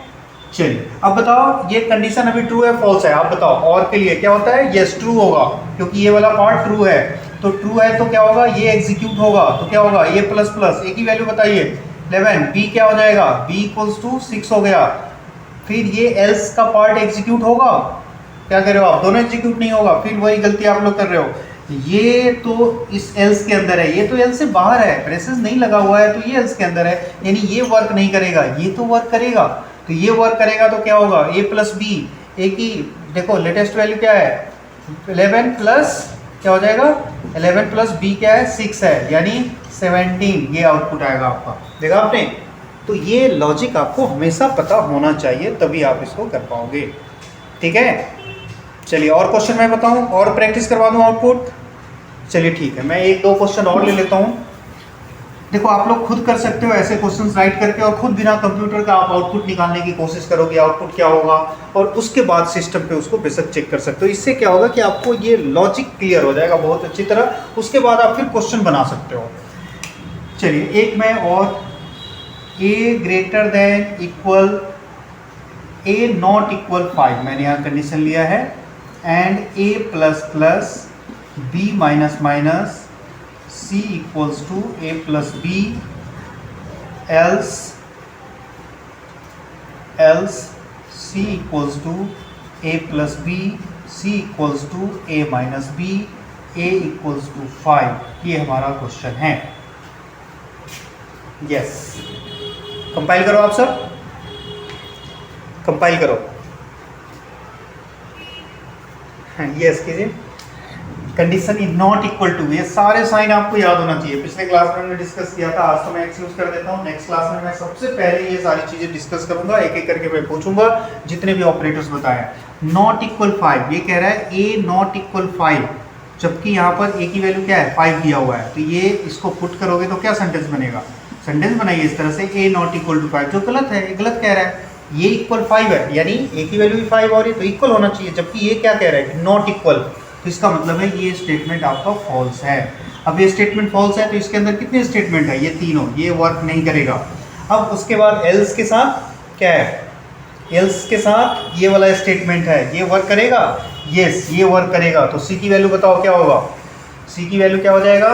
चलिए अब बताओ ये कंडीशन अभी ट्रू है फॉल्स है, आप बताओ। और के लिए क्या होता है, यस ट्रू होगा क्योंकि ये वाला पार्ट ट्रू है, तो ट्रू है तो क्या होगा ये एग्जीक्यूट होगा, तो क्या होगा ए प्लस प्लस, ए की वैल्यू बताइए 11, बी क्या हो जाएगा b इक्वल्स टू 6 हो गया। फिर ये एल्स का पार्ट एग्जीक्यूट होगा, क्या कर रहे हो आप, दोनों एग्जीक्यूट नहीं होगा, फिर वही गलती आप लोग कर रहे हो। ये तो इस एल्स के अंदर है, ये तो एल्स से बाहर है, ब्रेसेस नहीं लगा हुआ है तो ये एल्स के अंदर है, यानी ये वर्क नहीं करेगा, ये तो वर्क करेगा। तो ये वर्क करेगा तो क्या होगा a प्लस बी, ए की देखो लेटेस्ट वैल्यू क्या है 11 प्लस क्या हो जाएगा 11 प्लस बी क्या है 6 है, यानी 17, ये आउटपुट आएगा आपका। देखा आपने? तो ये लॉजिक आपको हमेशा पता होना चाहिए तभी आप इसको कर पाओगे। ठीक है, चलिए और क्वेश्चन मैं बताऊं और प्रैक्टिस करवा दूं आउटपुट। चलिए ठीक है, मैं एक दो क्वेश्चन और ले लेता हूं। देखो आप लोग खुद कर सकते हो ऐसे क्वेश्चंस राइट करके, और खुद बिना कंप्यूटर का आप आउटपुट निकालने की कोशिश करोगे आउटपुट क्या होगा, और उसके बाद सिस्टम पे उसको बेशक चेक कर सकते हो। इससे क्या होगा कि आपको ये लॉजिक क्लियर हो जाएगा बहुत अच्छी तरह, उसके बाद आप फिर क्वेश्चन बना सकते हो। चलिए एक मैं और, a greater than equal a not equal 5 मैंने यहाँ कंडीशन लिया है, and a plus plus b minus minus c equals to a plus B, else c equals to a plus B, c equals to a minus B, a equals to 5। ये हमारा question है। Yes, compile करो आप सब, compile करो। Yes कीजिए, condition is not equal to, ये सारे साइन आपको याद होना चाहिए। पिछले क्लास में हमने डिस्कस किया था, आज तो मैं एक्स यूज कर देता हूँ। नेक्स्ट क्लास में मैं सबसे पहले ये सारी चीज़ें डिस्कस करूंगा, एक एक करके मैं पूछूंगा जितने भी ऑपरेटर्स बताए हैं। नॉट इक्वल 5, ये कह रहा है ए नॉट इक्वल 5, जबकि यहाँ पर ए की वैल्यू क्या है 5 दिया हुआ है। तो ये इसको पुट करोगे तो क्या सेंटेंस बनेगा, सेंटेंस बनाइए इस तरह से ए नॉट इक्वल टू 5, जो गलत है, ये गलत कह रहा है। ये इक्वल 5 है यानी ए की वैल्यू भी 5 और ये तो इक्वल होना चाहिए, जबकि ये क्या कह रहा है कि नॉट इक्वल, तो इसका मतलब है ये स्टेटमेंट आपका फॉल्स है। अब ये स्टेटमेंट फॉल्स है तो इसके अंदर कितने स्टेटमेंट है, ये तीनों, ये वर्क नहीं करेगा। अब उसके बाद एल्स के साथ क्या है, एल्स के साथ ये वाला स्टेटमेंट है, ये वर्क करेगा, यस ये वर्क करेगा। तो सी की वैल्यू बताओ क्या होगा, सी की वैल्यू क्या हो जाएगा,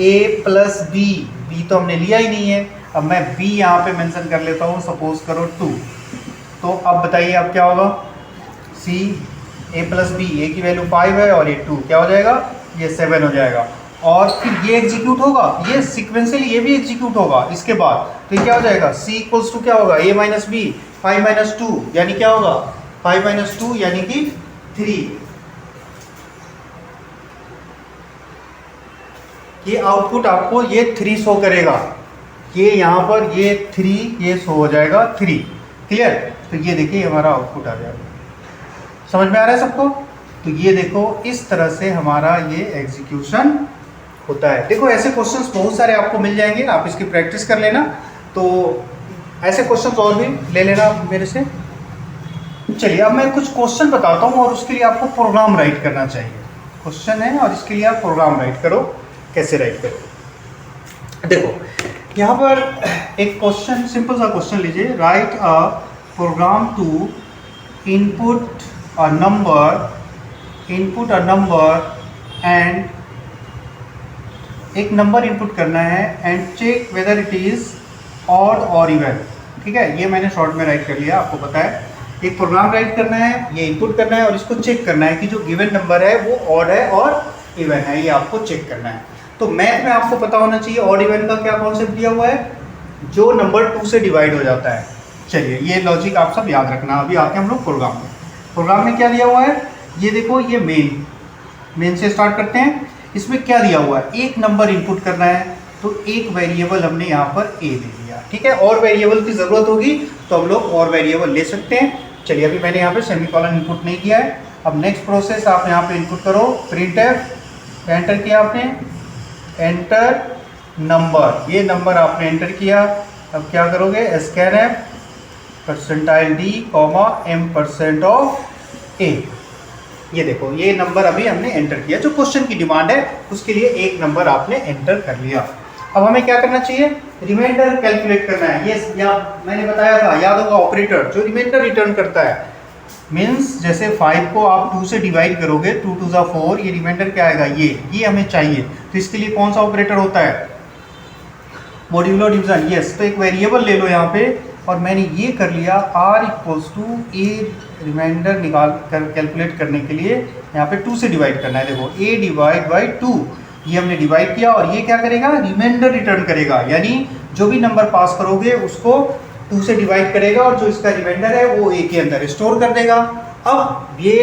ए प्लस बी, बी तो हमने लिया ही नहीं है, अब मैं बी यहाँ पे मेंशन कर लेता हूँ, सपोज करो 2, तो अब बताइए अब क्या होगा, सी ए प्लस बी, ए की वैल्यू 5 है और ये 2, क्या हो जाएगा, ये 7 हो जाएगा। और फिर ये एग्जीक्यूट होगा, ये सीक्वेंशियली ये भी एग्जीक्यूट होगा इसके बाद, तो ये क्या हो जाएगा, सी इक्वल्स टू क्या होगा, ए माइनस बी, 5 माइनस 2 यानी क्या होगा, 5 माइनस 2 यानी कि 3। ये आउटपुट आपको ये 3 शो करेगा, ये यहाँ पर ये 3 ये शो हो जाएगा 3, क्लियर। तो ये देखिए हमारा आउटपुट आ जाएगा, समझ में आ रहा है सबको। तो ये देखो इस तरह से हमारा ये एग्जीक्यूशन होता है। देखो ऐसे क्वेश्चंस बहुत सारे आपको मिल जाएंगे, आप इसकी प्रैक्टिस कर लेना। तो ऐसे क्वेश्चंस और भी ले लेना मेरे से। चलिए अब मैं कुछ क्वेश्चन बताता हूँ और उसके लिए आपको प्रोग्राम राइट करना चाहिए। क्वेश्चन है और इसके लिए आप प्रोग्राम राइट करो, कैसे राइट करो। देखो यहाँ पर एक क्वेश्चन, सिंपल सा क्वेश्चन लीजिए, write a program to input a number and एक नंबर इनपुट करना है and check whether it is odd और इवन। ठीक है, ये मैंने शॉर्ट में राइट कर लिया, आपको पता है। एक प्रोग्राम राइट करना है, ये इनपुट करना है और इसको चेक करना है कि जो गिवन नंबर है वो ऑड है और इवन है, ये आपको चेक करना है। तो मैथ में आपको पता होना चाहिए ऑड इवन का क्या कॉन्सेप्ट दिया हुआ है, जो नंबर 2 से डिवाइड हो जाता है। चलिए ये लॉजिक आप सब याद रखना। अभी आके हम लोग प्रोग्राम में क्या दिया हुआ है, ये देखो, ये मेन से स्टार्ट करते हैं। इसमें क्या दिया हुआ है, एक नंबर इनपुट करना है, तो एक वेरिएबल हमने यहाँ पर ए ले लिया। ठीक है, और वेरिएबल की ज़रूरत होगी तो हम लोग और वेरिएबल ले सकते हैं। चलिए अभी मैंने यहाँ पे सेमीकोलन इनपुट नहीं किया है। अब नेक्स्ट प्रोसेस आप यहाँ पे इनपुट करो, प्रिंटफ, एंटर किया आपने, एंटर नंबर, ये नंबर आपने एंटर किया। अब क्या करोगे, scanf percentile D comma m% of A. ये देखो ये नंबर अभी हमने एंटर किया, जो क्वेश्चन की डिमांड है उसके लिए एक नंबर आपने एंटर कर लिया। अब हमें क्या करना चाहिए, रिमाइंडर कैलकुलेट करना है। ये मैंने बताया था, याद होगा, ऑपरेटर जो रिमाइंडर रिटर्न करता है, मीन्स जैसे 5 को आप 2 से डिवाइड करोगे, 2 2 जा 4, ये रिमाइंडर क्या आएगा, ये हमें चाहिए। तो इसके लिए कौन सा ऑपरेटर होता है, मॉड्यूलो डिवीजन। यस, तो एक वेरिएबल ले लो यहाँ पे, और मैंने ये कर लिया r equals to A, remainder निकाल कर कैलकुलेट करने के लिए यहाँ पे 2 से डिवाइड करना है। देखो a डिवाइड बाई 2, ये हमने डिवाइड किया और ये क्या करेगा, रिमाइंडर रिटर्न करेगा, यानी जो भी नंबर पास करोगे उसको 2 से डिवाइड करेगा और जो इसका रिमाइंडर है वो a के अंदर स्टोर कर देगा। अब ये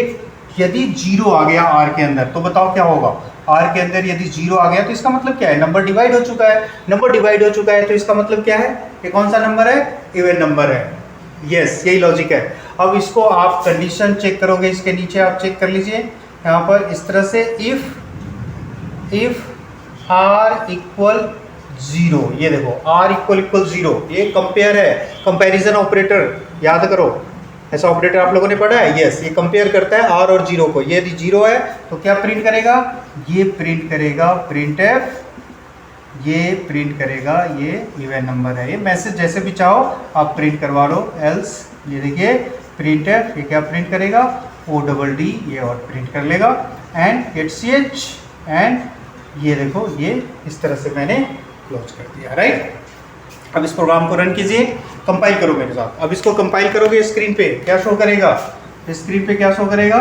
यदि 0 आ गया r के अंदर, तो बताओ क्या होगा, r के अंदर यदि 0 आ गया तो इसका मतलब क्या है, नंबर डिवाइड हो चुका है। नंबर डिवाइड हो चुका है तो इसका मतलब क्या है, ये कौन सा नंबर है, इवन नंबर है। यस, यही लॉजिक है। अब इसको आप कंडीशन चेक करोगे, इसके नीचे आप चेक कर लीजिए यहाँ पर इस तरह से, इफ r इक्वल 0, ये देखो r इक्वल 0, ये कंपेयर है, कंपैरिजन ऑपरेटर, याद करो ऐसा ऑपरेटर आप लोगों ने पढ़ा है। यस, ये कंपेयर करता है r और 0 को। ये यदि 0 है तो क्या प्रिंट करेगा, ये प्रिंट करेगा प्रिंटफ, ये प्रिंट करेगा ये इवन नंबर है। ये मैसेज जैसे भी चाहो आप प्रिंट करवा लो। एल्स, ये देखिए प्रिंटफ, ये क्या प्रिंट करेगा, ODD, ये और प्रिंट कर लेगा, एंड ch, एंड ये देखो ये इस तरह से मैंने क्लोज कर दिया, राइट। अब इस प्रोग्राम को रन कीजिए, कंपाइल करो मेरे साथ। अब इसको कंपाइल करोगे, स्क्रीन पे क्या शो करेगा, स्क्रीन पे क्या शो करेगा,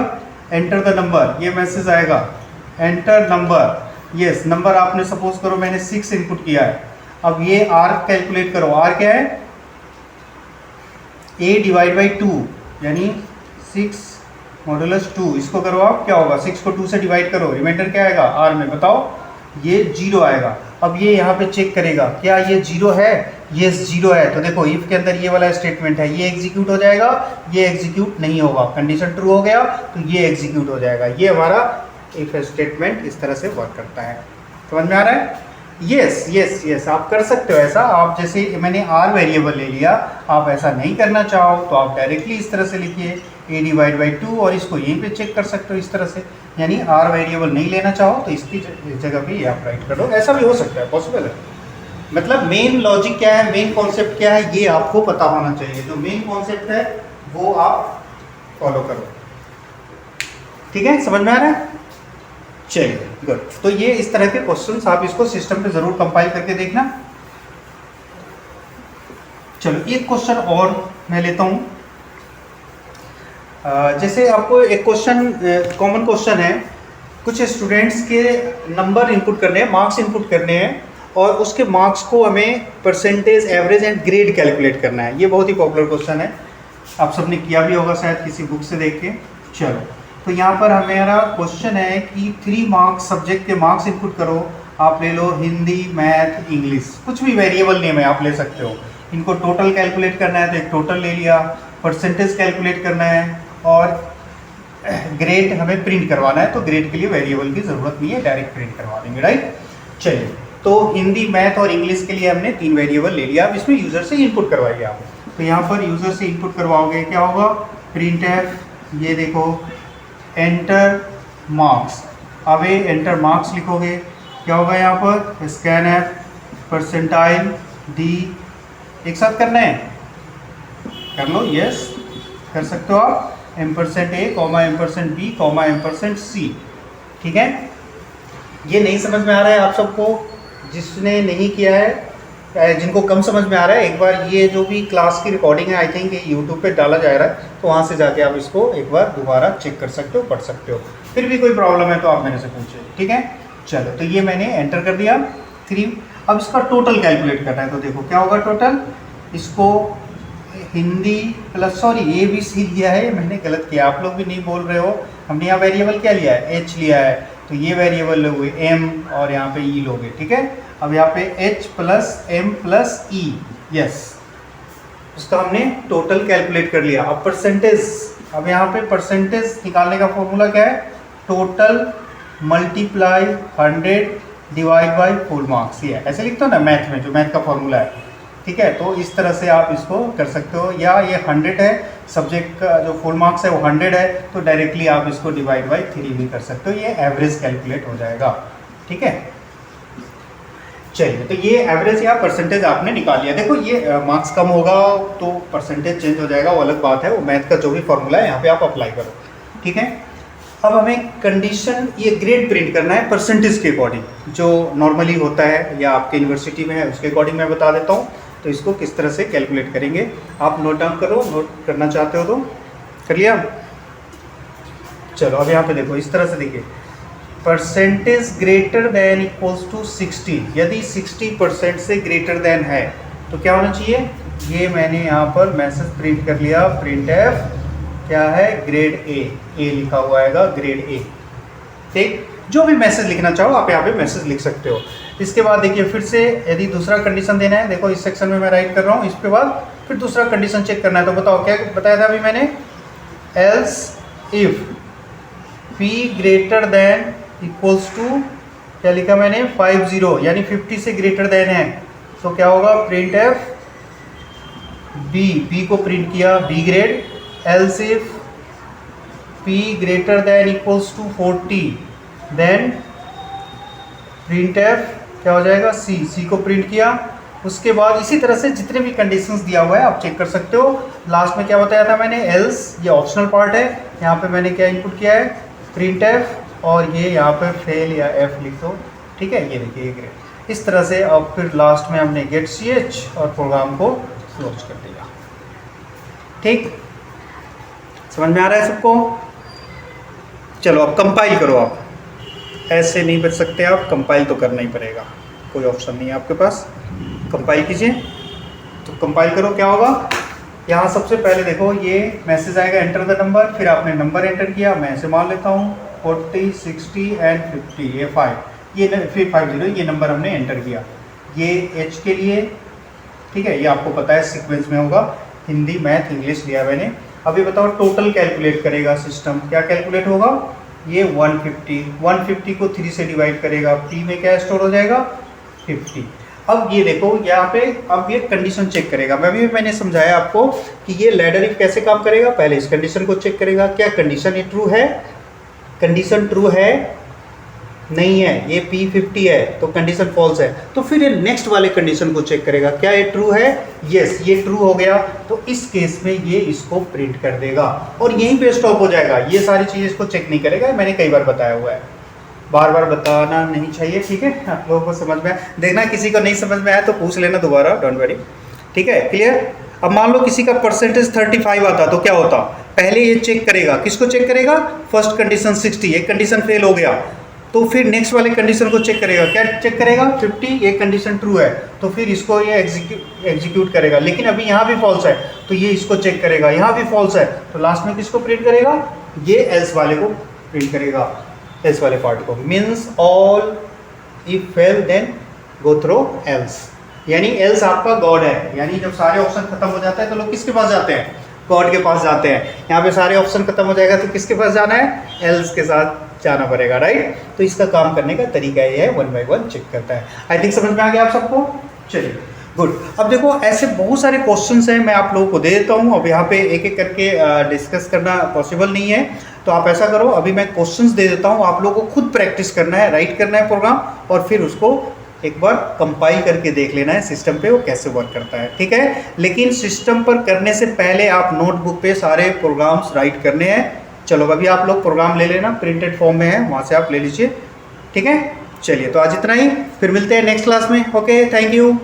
एंटर द नंबर, ये मैसेज आएगा, एंटर नंबर। यस, नंबर आपने सपोज करो मैंने 6 इनपुट किया है। अब ये r कैलकुलेट करो, r क्या है, a डिवाइड बाई 2 यानी 6 मॉडुलस 2, इसको करो आप, क्या होगा, 6 को 2 से डिवाइड करो, रिमाइंडर क्या आएगा r में, बताओ ये 0 आएगा। अब ये यहाँ पे चेक करेगा क्या ये 0 है, ये 0 है, तो देखो इफ के अंदर ये वाला स्टेटमेंट है, ये एग्जीक्यूट हो जाएगा, ये एग्जीक्यूट नहीं होगा। कंडीशन ट्रू हो गया तो ये एग्जीक्यूट हो जाएगा। ये हमारा इफ स्टेटमेंट इस तरह से वर्क करता है। समझ में आ रहा है? यस यस यस, आप कर सकते हो ऐसा। आप जैसे मैंने आर वेरिएबल ले लिया, आप ऐसा नहीं करना चाहो तो आप डायरेक्टली इस तरह से लिखिए a/2 और इसको यहीं पे चेक कर सकते हो इस तरह से। यानी आर वेरिएबल नहीं लेना चाहो तो इसकी जगह पे ये आप राइट कर दो, ऐसा भी हो सकता है, पॉसिबल है। मतलब मेन लॉजिक क्या है, मेन कॉन्सेप्ट क्या है, ये आपको पता होना चाहिए। जो मेन कॉन्सेप्ट है वो आप फॉलो करो। ठीक है, समझ में आ रहा है? चलिए गुड। तो ये इस तरह के क्वेश्चंस आप इसको सिस्टम पे जरूर कंपाइल करके देखना। चलो एक क्वेश्चन और मैं लेता हूँ। जैसे आपको एक क्वेश्चन, कॉमन क्वेश्चन है, कुछ स्टूडेंट्स के नंबर इनपुट करने हैं, मार्क्स इनपुट करने हैं, और उसके मार्क्स को हमें percentage, average and grade calculate करना है। ये बहुत ही पॉपुलर क्वेश्चन है, आप सबने किया भी होगा शायद किसी बुक से देख के। चलो, तो यहाँ पर हमारा क्वेश्चन है कि 3 मार्क्स सब्जेक्ट के मार्क्स इनपुट करो। आप ले लो हिंदी, मैथ, इंग्लिश, कुछ भी वेरिएबल नेम है आप ले सकते हो। इनको टोटल कैलकुलेट करना है तो एक टोटल ले लिया, परसेंटेज कैलकुलेट करना है, और ग्रेड हमें प्रिंट करवाना है, तो ग्रेड के लिए वेरिएबल की ज़रूरत नहीं है, डायरेक्ट प्रिंट करवा देंगे, राइट। चलिए, तो हिंदी, मैथ और इंग्लिश के लिए हमने 3 वेरिएबल ले लिया। अब इसमें यूज़र से इनपुट करवाइए आप। तो यहाँ पर यूज़र से इनपुट करवाओगे, क्या होगा, प्रिंट एफ, ये देखो एंटर मार्क्स। अब ये एंटर मार्क्स लिखोगे, क्या होगा यहाँ पर, स्कैन एफ, परसेंटाइल डी, एक साथ करना है, कर लो, यस कर सकते हो आप, %A, %B, %C। ठीक है, ये नहीं समझ में आ रहा है आप सबको? जिसने नहीं किया है, जिनको कम समझ में आ रहा है, एक बार ये जो भी क्लास की रिकॉर्डिंग है, आई थिंक ये यूट्यूब पे डाला जा रहा है, तो वहाँ से जाके आप इसको एक बार दोबारा चेक कर सकते हो, पढ़ सकते हो। फिर भी कोई प्रॉब्लम है तो आप मेरे से पूछिए, ठीक है। चलो, तो ये मैंने एंटर कर दिया 3। अब इसका टोटल कैलकुलेट करना है, तो देखो क्या होगा टोटल। इसको हिंदी प्लस, सॉरी ABC लिया है, मैंने गलत किया, आप लोग भी नहीं बोल रहे हो। हमने यहाँ वेरिएबल क्या लिया है, H लिया है, तो ये वेरिएबल लोगे M और यहाँ पे E लोगे, ठीक है। अब यहाँ पे H + M + E, यस, उसका हमने टोटल कैलकुलेट कर लिया। अब परसेंटेज, अब यहाँ पे परसेंटेज निकालने का फॉर्मूला क्या है, total multiply 100 divide by full marks. ये ऐसे लिखते हो ना मैथ में, जो मैथ का फॉर्मूला है, ठीक है। तो इस तरह से आप इसको कर सकते हो, या ये 100 है, सब्जेक्ट का जो फुल मार्क्स है वो 100 है, तो डायरेक्टली आप इसको डिवाइड बाई 3 भी कर सकते हो, ये एवरेज कैलकुलेट हो जाएगा, ठीक है। चलिए, तो ये एवरेज या परसेंटेज आपने निकाल लिया। देखो ये मार्क्स कम होगा तो परसेंटेज चेंज हो जाएगा, वो अलग बात है, वो मैथ का जो भी फॉर्मूला है यहाँ पे आप अप्लाई करो, ठीक है। अब हमें कंडीशन, ये ग्रेड प्रिंट करना है परसेंटेज के अकॉर्डिंग, जो नॉर्मली होता है या आपके यूनिवर्सिटी में है उसके अकॉर्डिंग मैं बता देता हूँ। तो इसको किस तरह से कैलकुलेट करेंगे, आप नोट डाउन करो, नोट करना चाहते हो तो कर लिया। चलो, अब यहाँ पे देखो, इस तरह से देखिए, percentage greater than equals to 60, यदि 60% से ग्रेटर देन है तो क्या होना चाहिए, ये मैंने यहाँ पर मैसेज प्रिंट कर लिया, प्रिंट एफ, क्या है, ग्रेड ए लिखा हुआ आएगा, ग्रेड ए, ठीक। जो भी मैसेज लिखना चाहो आप यहाँ पे मैसेज लिख सकते हो। इसके बाद देखिए, फिर से यदि दूसरा कंडीशन देना है, देखो इस सेक्शन में मैं राइट कर रहा हूँ, इसके बाद फिर दूसरा कंडीशन चेक करना है। तो बताओ क्या बताया था अभी मैंने, else if P greater than equals to, क्या लिखा मैंने, 50, यानी 50 से ग्रेटर देन है, तो क्या होगा, प्रिंट एफ बी को प्रिंट किया, B grade. Else if P greater than equals to 40, then print F क्या हो जाएगा, सी को प्रिंट किया। उसके बाद इसी तरह से जितने भी कंडीशंस दिया हुआ है आप चेक कर सकते हो। लास्ट में क्या बताया था मैंने, एल्स, ये ऑप्शनल पार्ट है, यहाँ पे मैंने क्या इनपुट किया है, प्रिंट एफ, और ये यहाँ पे फेल या एफ लिख दो, ठीक है। ये देखिए ग्रेड, इस तरह से। अब फिर लास्ट में हमने गेट ch और प्रोग्राम को क्लोज कर दिया, ठीक। समझ में आ रहा है सबको? चलो, अब कंपाइल करो। आप ऐसे नहीं बच सकते, आप कंपाइल तो करना ही पड़ेगा, कोई ऑप्शन नहीं है आपके पास। कंपाइल कीजिए, तो कंपाइल करो, क्या होगा, यहाँ सबसे पहले देखो ये मैसेज आएगा, एंटर द नंबर, फिर आपने नंबर एंटर किया, मैं ऐसे मान लेता हूँ 40, 60 एंड 50, ये 5, ये 350 ये नंबर हमने एंटर किया, ये एच के लिए, ठीक है, ये आपको पता है सीक्वेंस में होगा, हिंदी मैथ इंग्लिश लिया मैंने। अभी बताओ टोटल कैलकुलेट करेगा सिस्टम, क्या कैलकुलेट होगा, ये 150 को 3 से डिवाइड करेगा, पी में क्या स्टोर हो जाएगा 50। अब ये देखो यहाँ पे, अब ये कंडीशन चेक करेगा। मैंने समझाया आपको कि ये लैडर इफ कैसे काम करेगा। पहले इस कंडीशन को चेक करेगा, क्या कंडीशन ये ट्रू है, कंडीशन ट्रू है नहीं है, ये P50 है तो कंडीशन फॉल्स है। तो फिर ये नेक्स्ट वाले कंडीशन को चेक करेगा, क्या ये ट्रू है, यस ये ट्रू हो गया, तो इस केस में ये इसको प्रिंट कर देगा और यहीं पे स्टॉप हो जाएगा। ये सारी चीज़ इसको चेक नहीं करेगा, मैंने कई बार बताया हुआ है, बार बार बताना नहीं चाहिए, ठीक है। आप लोगों को समझ में देखना, किसी को नहीं समझ में आया तो पूछ लेना दोबारा, डोंट वरी, ठीक है, क्लियर। अब मान लो किसी का परसेंटेज 35 आता तो क्या होता, पहले ये चेक करेगा, किसको चेक करेगा, फर्स्ट कंडीशन 60, एक कंडीशन फेल हो गया तो फिर नेक्स्ट वाले कंडीशन को चेक करेगा, क्या चेक करेगा 50, ये कंडीशन ट्रू है तो फिर इसको ये एग्जीक्यूट करेगा। लेकिन अभी यहाँ भी फॉल्स है तो ये इसको चेक करेगा, यहाँ भी फॉल्स है तो लास्ट में किसको प्रिंट करेगा, ये एल्स वाले को प्रिंट करेगा, एल्स वाले पार्ट को। Means all if fail then go through else, यानी एल्स आपका गॉड है, यानी जब सारे ऑप्शन खत्म हो जाते हैं तो लोग किसके पास जाते हैं, गॉड के पास जाते हैं। यहाँ पे सारे ऑप्शन खत्म हो जाएगा तो किसके पास जाना है, एल्स के साथ जाना पड़ेगा, राइट। तो इसका काम करने का तरीका ये है, 1 बाय 1 चेक करता है। आई थिंक समझ में आ गया आप सबको, चलिए गुड। अब देखो ऐसे बहुत सारे क्वेश्चंस हैं, मैं आप लोगों को दे देता हूँ। अब यहाँ पे एक एक करके डिस्कस करना पॉसिबल नहीं है, तो आप ऐसा करो, अभी मैं क्वेश्चंस दे देता हूँ, आप लोगों को खुद प्रैक्टिस करना है, राइट करना है प्रोग्राम और फिर उसको एक बार कंपाइल करके देख लेना है सिस्टम पे वो कैसे वर्क करता है, ठीक है। लेकिन सिस्टम पर करने से पहले आप नोटबुक पे सारे प्रोग्राम्स राइट करने हैं। चलो अभी आप लोग प्रोग्राम ले लेना, प्रिंटेड फॉर्म में है, वहाँ से आप ले लीजिए, ठीक है। चलिए तो आज इतना ही, फिर मिलते हैं नेक्स्ट क्लास में। Okay, thank you.